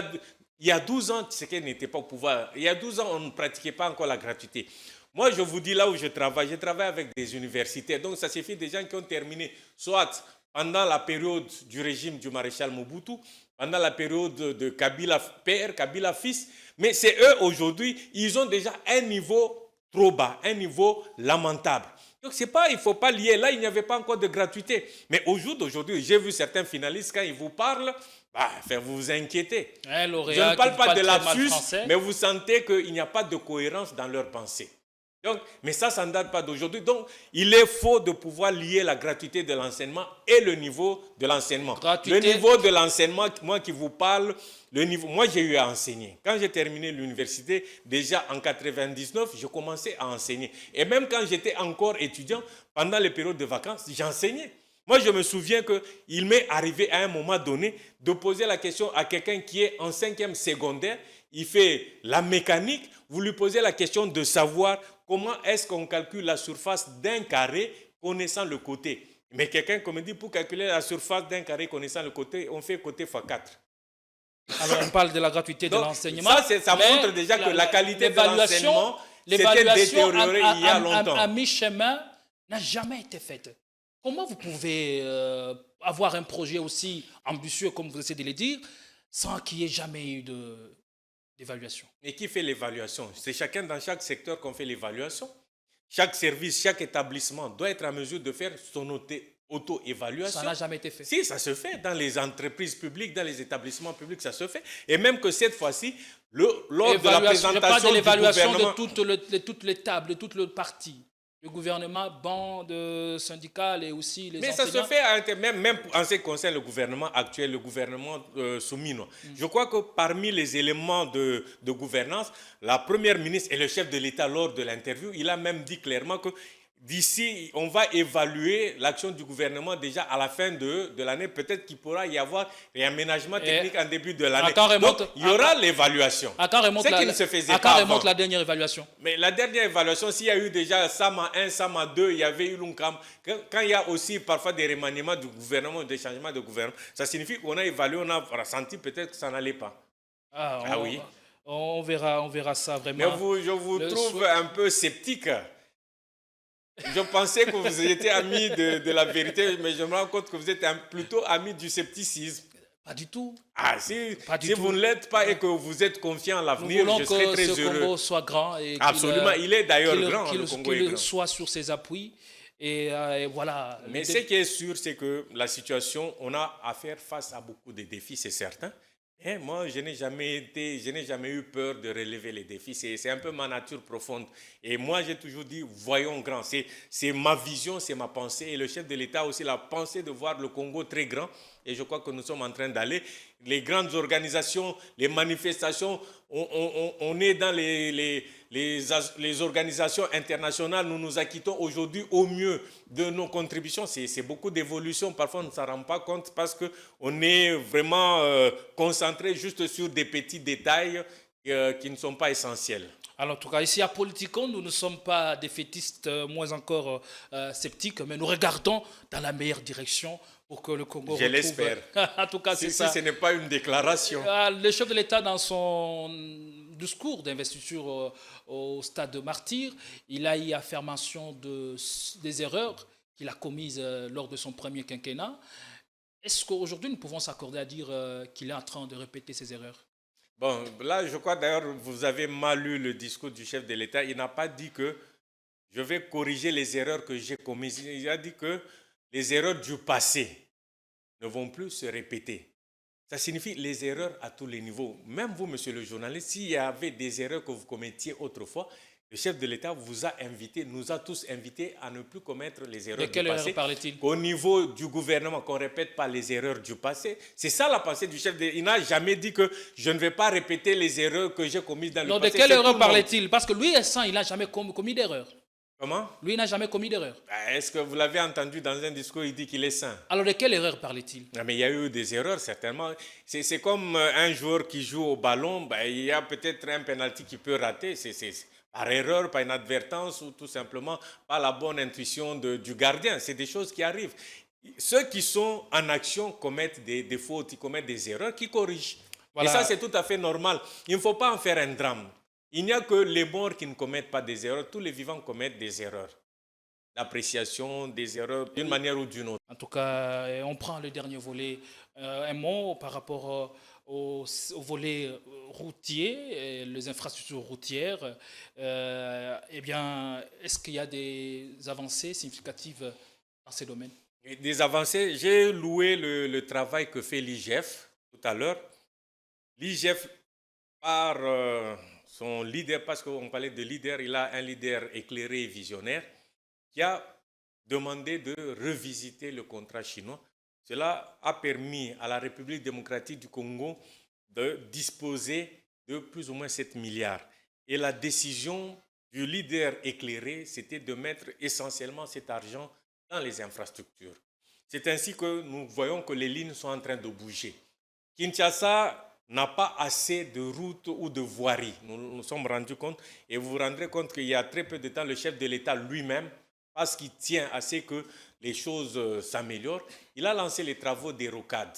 y a 12 ans, c'est qu'elle n'était pas au pouvoir. Il y a 12 ans, on ne pratiquait pas encore la gratuité. Moi, je vous dis là où je travaille avec des universitaires. Donc, ça suffit des gens qui ont terminé, soit pendant la période du régime du maréchal Mobutu, pendant la période de Kabila père, Kabila fils. Mais c'est eux, aujourd'hui, ils ont déjà un niveau trop bas, un niveau lamentable. Donc, c'est pas, il ne faut pas lier. Là, il n'y avait pas encore de gratuité. Mais au jour d'aujourd'hui, j'ai vu certains finalistes, quand ils vous parlent, vous vous inquiétez. Hein, Je lauréat ne parle qui pas de très mal lapsus, français. mais vous sentez qu'il n'y a pas de cohérence dans leur pensée. Donc, mais ça ne date pas d'aujourd'hui. Donc, il est faux de pouvoir lier la gratuité de l'enseignement et le niveau de l'enseignement. Gratuité. Le niveau de l'enseignement, moi qui vous parle, moi j'ai eu à enseigner. Quand j'ai terminé l'université, déjà en 99, je commençais à enseigner. Et même quand j'étais encore étudiant, pendant les périodes de vacances, j'enseignais. Moi, je me souviens qu'il m'est arrivé à un moment donné de poser la question à quelqu'un qui est en 5e secondaire, il fait la mécanique, vous lui posez la question de savoir comment est-ce qu'on calcule la surface d'un carré connaissant le côté. Mais quelqu'un comme dit, pour calculer la surface d'un carré connaissant le côté, on fait côté x 4. Alors, on parle de la gratuité de l'enseignement. Ça montre déjà que la qualité de l'enseignement s'était détériorée il y a longtemps. À mi-chemin n'a jamais été faite. Comment vous pouvez avoir un projet aussi ambitieux, comme vous essayez de le dire, sans qu'il n'y ait jamais eu d'évaluation? Et qui fait l'évaluation? C'est chacun dans chaque secteur qu'on fait l'évaluation. Chaque service, chaque établissement doit être en mesure de faire son auto-évaluation. Ça n'a jamais été fait. Si, ça se fait dans les entreprises publiques, dans les établissements publics, ça se fait. Et même que cette fois-ci, lors de la présentation je parle de l'évaluation de toutes les tables, de toutes les parties. Le gouvernement, bande syndicale et aussi les enseignants. Mais ça se fait, même en ce qui concerne le gouvernement actuel, le gouvernement soumis. Je crois que parmi les éléments de gouvernance, la première ministre et le chef de l'État, lors de l'interview, il a même dit clairement que d'ici, on va évaluer l'action du gouvernement déjà à la fin de l'année. Peut-être qu'il pourra y avoir un aménagement technique en début de l'année. Donc, il y aura l'évaluation. Ce qui ne se faisait pas quand avant. remonte la dernière évaluation? Mais la dernière évaluation, s'il y a eu déjà Sama 1, Sama 2, il y avait eu l'UNCAM. Quand il y a aussi parfois des remaniements du gouvernement, des changements de gouvernement, ça signifie qu'on a évalué, on a ressenti peut-être que ça n'allait pas. Oui. On verra ça vraiment. Mais je vous trouve un peu sceptique. Je pensais que vous étiez ami de la vérité, mais je me rends compte que vous êtes plutôt ami du scepticisme. Pas du tout. Si vous ne l'êtes pas et que vous êtes confiant en l'avenir, je serai très heureux. Nous voulons que ce Congo soit grand. Et absolument, il est d'ailleurs grand, le Congo est grand. Qu'il soit sur ses appuis. Et voilà. Mais ce qui est sûr, c'est que la situation, on a à faire face à beaucoup de défis, c'est certain. Et moi, je n'ai jamais eu peur de relever les défis. C'est un peu ma nature profonde. Et moi, j'ai toujours dit, voyons grand. C'est ma vision, c'est ma pensée. Et le chef de l'État a aussi la pensée de voir le Congo très grand. Et je crois que nous sommes en train d'aller. Les grandes organisations, les manifestations, on est dans les organisations internationales. Nous nous acquittons aujourd'hui au mieux de nos contributions. C'est beaucoup d'évolution. Parfois, on ne s'en rend pas compte parce qu'on est vraiment concentré juste sur des petits détails qui ne sont pas essentiels. Alors, en tout cas, ici à Politicon, nous ne sommes pas défaitistes, moins encore sceptiques, mais nous regardons dans la meilleure direction pour que le Congo Je l'espère. En tout cas, c'est ça. Ce n'est pas une déclaration. Le chef de l'État, dans son discours d'investiture au stade de Martyr, il a eu à faire mention des erreurs qu'il a commises lors de son premier quinquennat. Est-ce qu'aujourd'hui, nous pouvons s'accorder à dire qu'il est en train de répéter ces erreurs? Bon, là, je crois d'ailleurs, vous avez mal lu le discours du chef de l'État. Il n'a pas dit que je vais corriger les erreurs que j'ai commises. Il a dit que les erreurs du passé ne vont plus se répéter. Ça signifie les erreurs à tous les niveaux. Même vous, monsieur le journaliste, s'il y avait des erreurs que vous commettiez autrefois, le chef de l'État vous a invité, nous a tous invités à ne plus commettre les erreurs du passé. De quelle erreur parlait-il? Au niveau du gouvernement, qu'on ne répète pas les erreurs du passé. C'est ça la pensée du chef de l'État. Il n'a jamais dit que je ne vais pas répéter les erreurs que j'ai commises dans le passé. De quelle erreur parlait-il? Parce que lui, il n'a jamais commis d'erreur. Comment? Lui, il n'a jamais commis d'erreur. Est-ce que vous l'avez entendu dans un discours, il dit qu'il est saint? Alors, de quelle erreur parlait-il? Mais il y a eu des erreurs, certainement. C'est comme un joueur qui joue au ballon, il y a peut-être un penalty qui peut rater. C'est par erreur, par inadvertance ou tout simplement par la bonne intuition du gardien. C'est des choses qui arrivent. Ceux qui sont en action commettent des fautes, ils commettent des erreurs, qui corrigent. Voilà. Et ça, c'est tout à fait normal. Il ne faut pas en faire un drame. Il n'y a que les morts qui ne commettent pas des erreurs. Tous les vivants commettent des erreurs. L'appréciation des erreurs d'une manière ou d'une autre. En tout cas, on prend le dernier volet. Un mot par rapport au volet routier, les infrastructures routières, eh bien, est-ce qu'il y a des avancées significatives dans ces domaines? Et des avancées, j'ai loué le travail que fait l'IGF tout à l'heure. L'IGF, par son leader, parce qu'on parlait de leader, il a un leader éclairé et visionnaire qui a demandé de revisiter le contrat chinois. Cela a permis à la République démocratique du Congo de disposer de plus ou moins 7 milliards. Et la décision du leader éclairé, c'était de mettre essentiellement cet argent dans les infrastructures. C'est ainsi que nous voyons que les lignes sont en train de bouger. Kinshasa n'a pas assez de routes ou de voiries. Nous nous sommes rendus compte, et vous vous rendrez compte qu'il y a très peu de temps, le chef de l'État lui-même, parce qu'il tient à ce que les choses s'améliorent, il a lancé les travaux des rocades.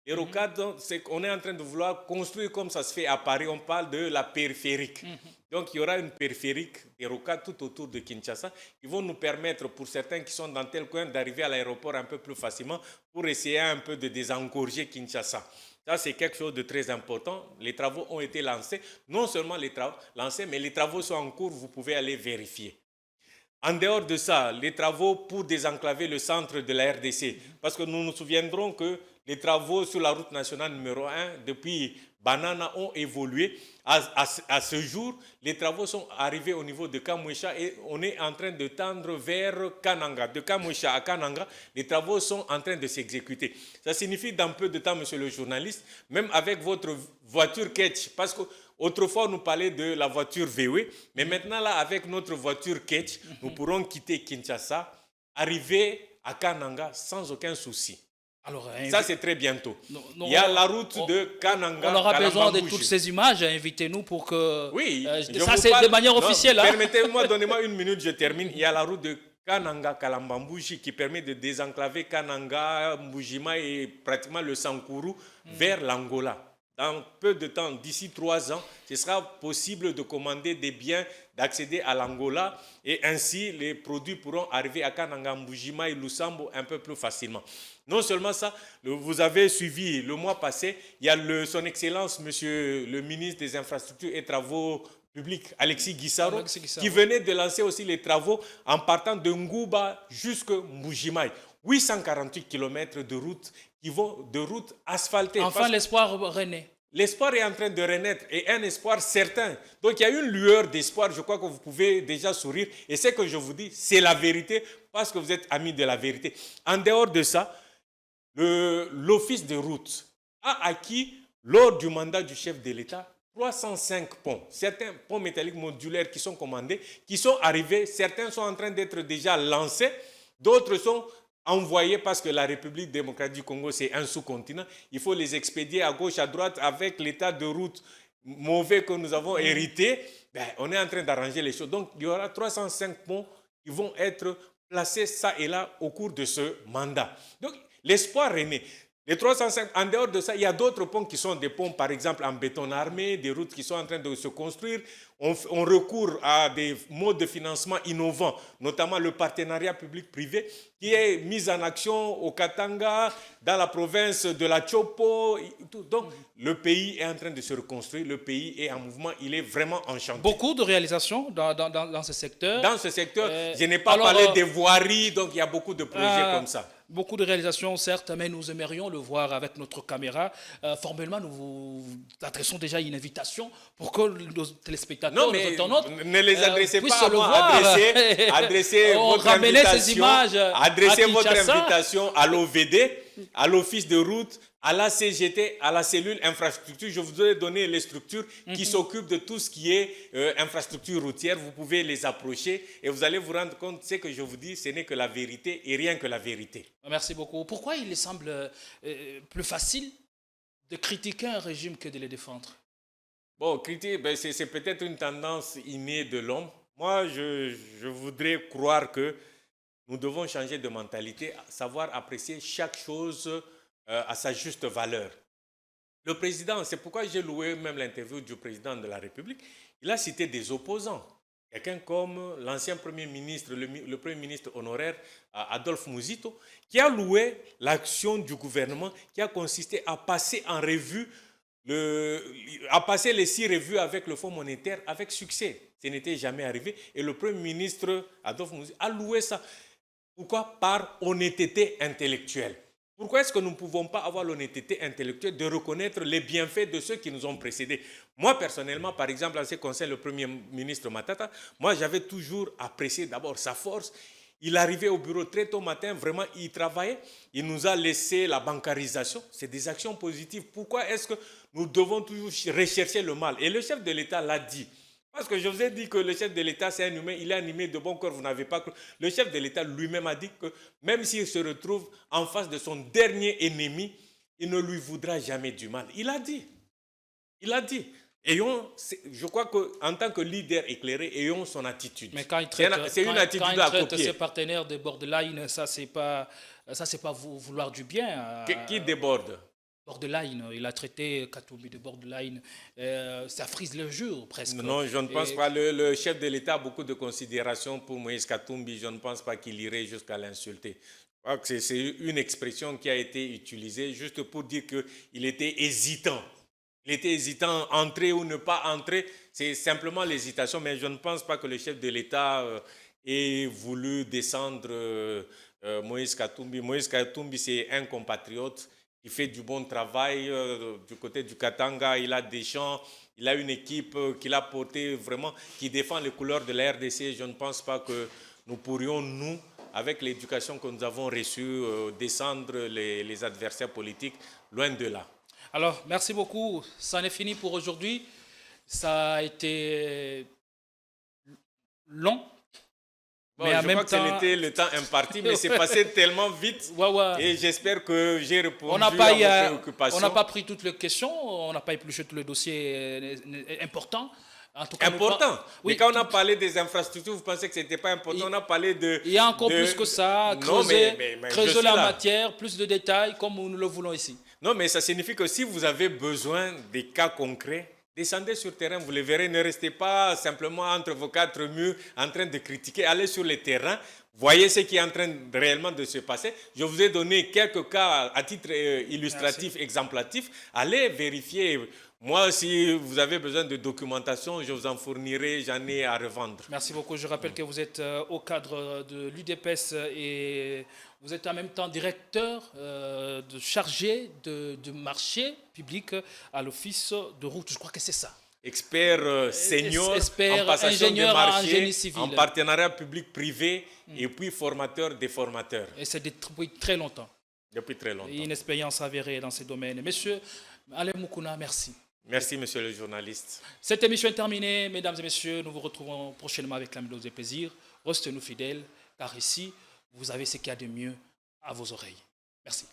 Les rocades, c'est qu'on est en train de vouloir construire comme ça se fait à Paris, on parle de la périphérique. Donc il y aura une périphérique, des rocades tout autour de Kinshasa, qui vont nous permettre, pour certains qui sont dans tel coin, d'arriver à l'aéroport un peu plus facilement pour essayer un peu de désengorger Kinshasa. Ça, c'est quelque chose de très important. Les travaux ont été lancés. Non seulement les travaux lancés, mais les travaux sont en cours, vous pouvez aller vérifier. En dehors de ça, les travaux pour désenclaver le centre de la RDC, parce que nous nous souviendrons que les travaux sur la route nationale numéro 1, depuis Banana, ont évolué. À ce jour, les travaux sont arrivés au niveau de Kamwesha et on est en train de tendre vers Kananga. De Kamwesha à Kananga, les travaux sont en train de s'exécuter. Ça signifie dans peu de temps, monsieur le journaliste, même avec votre voiture Ketch, parce qu'autrefois, nous parlait de la voiture VW, mais maintenant, là, avec notre voiture Ketch, nous pourrons quitter Kinshasa, arriver à Kananga sans aucun souci. Alors, ça, c'est très bientôt. Non, il y a la route de Kananga. On aura besoin de toutes ces images. Invitez-nous pour que... Oui, ça, c'est de manière officielle. Hein? Permettez-moi, donnez-moi une minute, je termine. Il y a la route de Kananga Kalambambouji qui permet de désenclaver Kananga, Mbujima et pratiquement le Sankuru vers l'Angola. Dans peu de temps, d'ici 3 ans, ce sera possible de commander des biens, d'accéder à l'Angola et ainsi les produits pourront arriver à Kananga, Mbujima et Lusambo un peu plus facilement. Non seulement ça, vous avez suivi le mois passé, il y a son Excellence, Monsieur le ministre des Infrastructures et Travaux publics, Alexis Guissaro, qui venait de lancer aussi les travaux en partant de Ngouba jusqu'à Mbujimai. 848 km de route qui vont de route asphaltée. Enfin, l'espoir renaît. L'espoir est en train de renaître et un espoir certain. Donc, il y a une lueur d'espoir. Je crois que vous pouvez déjà sourire. Et ce que je vous dis, c'est la vérité parce que vous êtes amis de la vérité. En dehors de ça, l'Office de route a acquis, lors du mandat du chef de l'État, 305 ponts. Certains ponts métalliques modulaires qui sont commandés, qui sont arrivés. Certains sont en train d'être déjà lancés. D'autres sont envoyés parce que la République démocratique du Congo, c'est un sous-continent. Il faut les expédier à gauche, à droite avec l'état de route mauvais que nous avons hérité. On est en train d'arranger les choses. Donc, il y aura 305 ponts qui vont être placés ça et là au cours de ce mandat. Donc, l'espoir renaît. Les 305, en dehors de ça, il y a d'autres ponts qui sont des ponts, par exemple, en béton armé, des routes qui sont en train de se construire. On recourt à des modes de financement innovants, notamment le partenariat public-privé, qui est mis en action au Katanga, dans la province de la Chopo. Donc, le pays est en train de se reconstruire, le pays est en mouvement, il est vraiment enchanté. Beaucoup de réalisations dans ce secteur. Dans ce secteur, je n'ai pas parlé des voiries, donc il y a beaucoup de projets comme ça. Beaucoup de réalisations, certes, mais nous aimerions le voir avec notre caméra. Formellement, nous vous adressons déjà une invitation pour que nos téléspectateurs, nos internautes, ne les adressez pas à moi, adressez votre invitation, ces images adressez votre invitation à l'OVD, à l'Office de route, à la CGT, à la cellule infrastructure. Je vous ai donné les structures qui s'occupent de tout ce qui est infrastructure routière. Vous pouvez les approcher et vous allez vous rendre compte, ce que je vous dis, ce n'est que la vérité et rien que la vérité. Merci beaucoup. Pourquoi il semble plus facile de critiquer un régime que de le défendre? Bon, critiquer, c'est peut-être une tendance innée de l'homme. Moi, je voudrais croire que nous devons changer de mentalité, savoir apprécier chaque chose à sa juste valeur. Le président, c'est pourquoi j'ai loué même l'interview du président de la République, il a cité des opposants. Quelqu'un comme l'ancien Premier ministre, le Premier ministre honoraire Adolphe Muzito, qui a loué l'action du gouvernement qui a consisté à passer en revue a passé les 6 revues avec le Fonds monétaire avec succès. Ce n'était jamais arrivé. Et le Premier ministre, Adolphe Mouzi, a loué ça. Pourquoi? Par honnêteté intellectuelle. Pourquoi est-ce que nous ne pouvons pas avoir l'honnêteté intellectuelle de reconnaître les bienfaits de ceux qui nous ont précédés? Moi, personnellement, par exemple, en ce qui concerne le Premier ministre Matata, moi, j'avais toujours apprécié d'abord sa force. Il arrivait au bureau très tôt matin, vraiment, il travaillait. Il nous a laissé la bancarisation. C'est des actions positives. Pourquoi est-ce que nous devons toujours rechercher le mal? Et le chef de l'État l'a dit. Parce que je vous ai dit que le chef de l'État, c'est un humain, il est animé de bon cœur, vous n'avez pas cru. Le chef de l'État lui-même a dit que même s'il se retrouve en face de son dernier ennemi, il ne lui voudra jamais du mal. Il a dit. Il a dit. Je crois qu'en tant que leader éclairé, ayons son attitude. Mais quand il traite, ses partenaires de borderline, ça c'est pas vouloir du bien. Qui déborde? Borderline, il a traité Katumbi de borderline. Ça frise le jour presque. Non, je ne pense pas. Le chef de l'État a beaucoup de considération pour Moïse Katumbi. Je ne pense pas qu'il irait jusqu'à l'insulter. Je crois que c'est une expression qui a été utilisée juste pour dire qu'il était hésitant. Il était hésitant, entrer ou ne pas entrer. C'est simplement l'hésitation, mais je ne pense pas que le chef de l'État ait voulu descendre Moïse Katumbi. Moïse Katumbi, c'est un compatriote. Il fait du bon travail du côté du Katanga, il a des champs, il a une équipe qu'il a portée vraiment, qui défend les couleurs de la RDC. Je ne pense pas que nous pourrions, nous, avec l'éducation que nous avons reçue, descendre les adversaires politiques, loin de là. Alors, merci beaucoup. Ça en est fini pour aujourd'hui. Ça a été long. Bon, je crois que c'était le temps imparti, mais c'est passé tellement vite. Et j'espère que j'ai répondu à vos préoccupations. On n'a pas pris toutes les questions, on n'a pas épluché tous les dossiers importants. En tout cas, important. Mais quand on a parlé des infrastructures, vous pensez que ce n'était pas important? On a parlé de... Il y a encore plus que ça, creuser la matière, plus de détails, comme nous le voulons ici. Non, mais ça signifie que si vous avez besoin des cas concrets, descendez sur le terrain, vous les verrez. Ne restez pas simplement entre vos 4 murs en train de critiquer. Allez sur le terrain, voyez ce qui est en train réellement de se passer. Je vous ai donné quelques cas à titre illustratif, exemplatif. Allez vérifier. Moi, si vous avez besoin de documentation, je vous en fournirai, j'en ai à revendre. Merci beaucoup. Je rappelle que vous êtes au cadre de l'UDPS et vous êtes en même temps directeur chargé de marché public à l'office de route. Je crois que c'est ça. Expert senior en passation de marché, en partenariat public-privé et puis formateur des formateurs. Et c'est depuis très longtemps. Depuis très longtemps. Une expérience avérée dans ces domaines. Monsieur Alain Moukouna, merci. Merci, monsieur le journaliste. Cette émission est terminée. Mesdames et messieurs, nous vous retrouvons prochainement avec la même dose de plaisir. Restez-nous fidèles, car ici, vous avez ce qu'il y a de mieux à vos oreilles. Merci.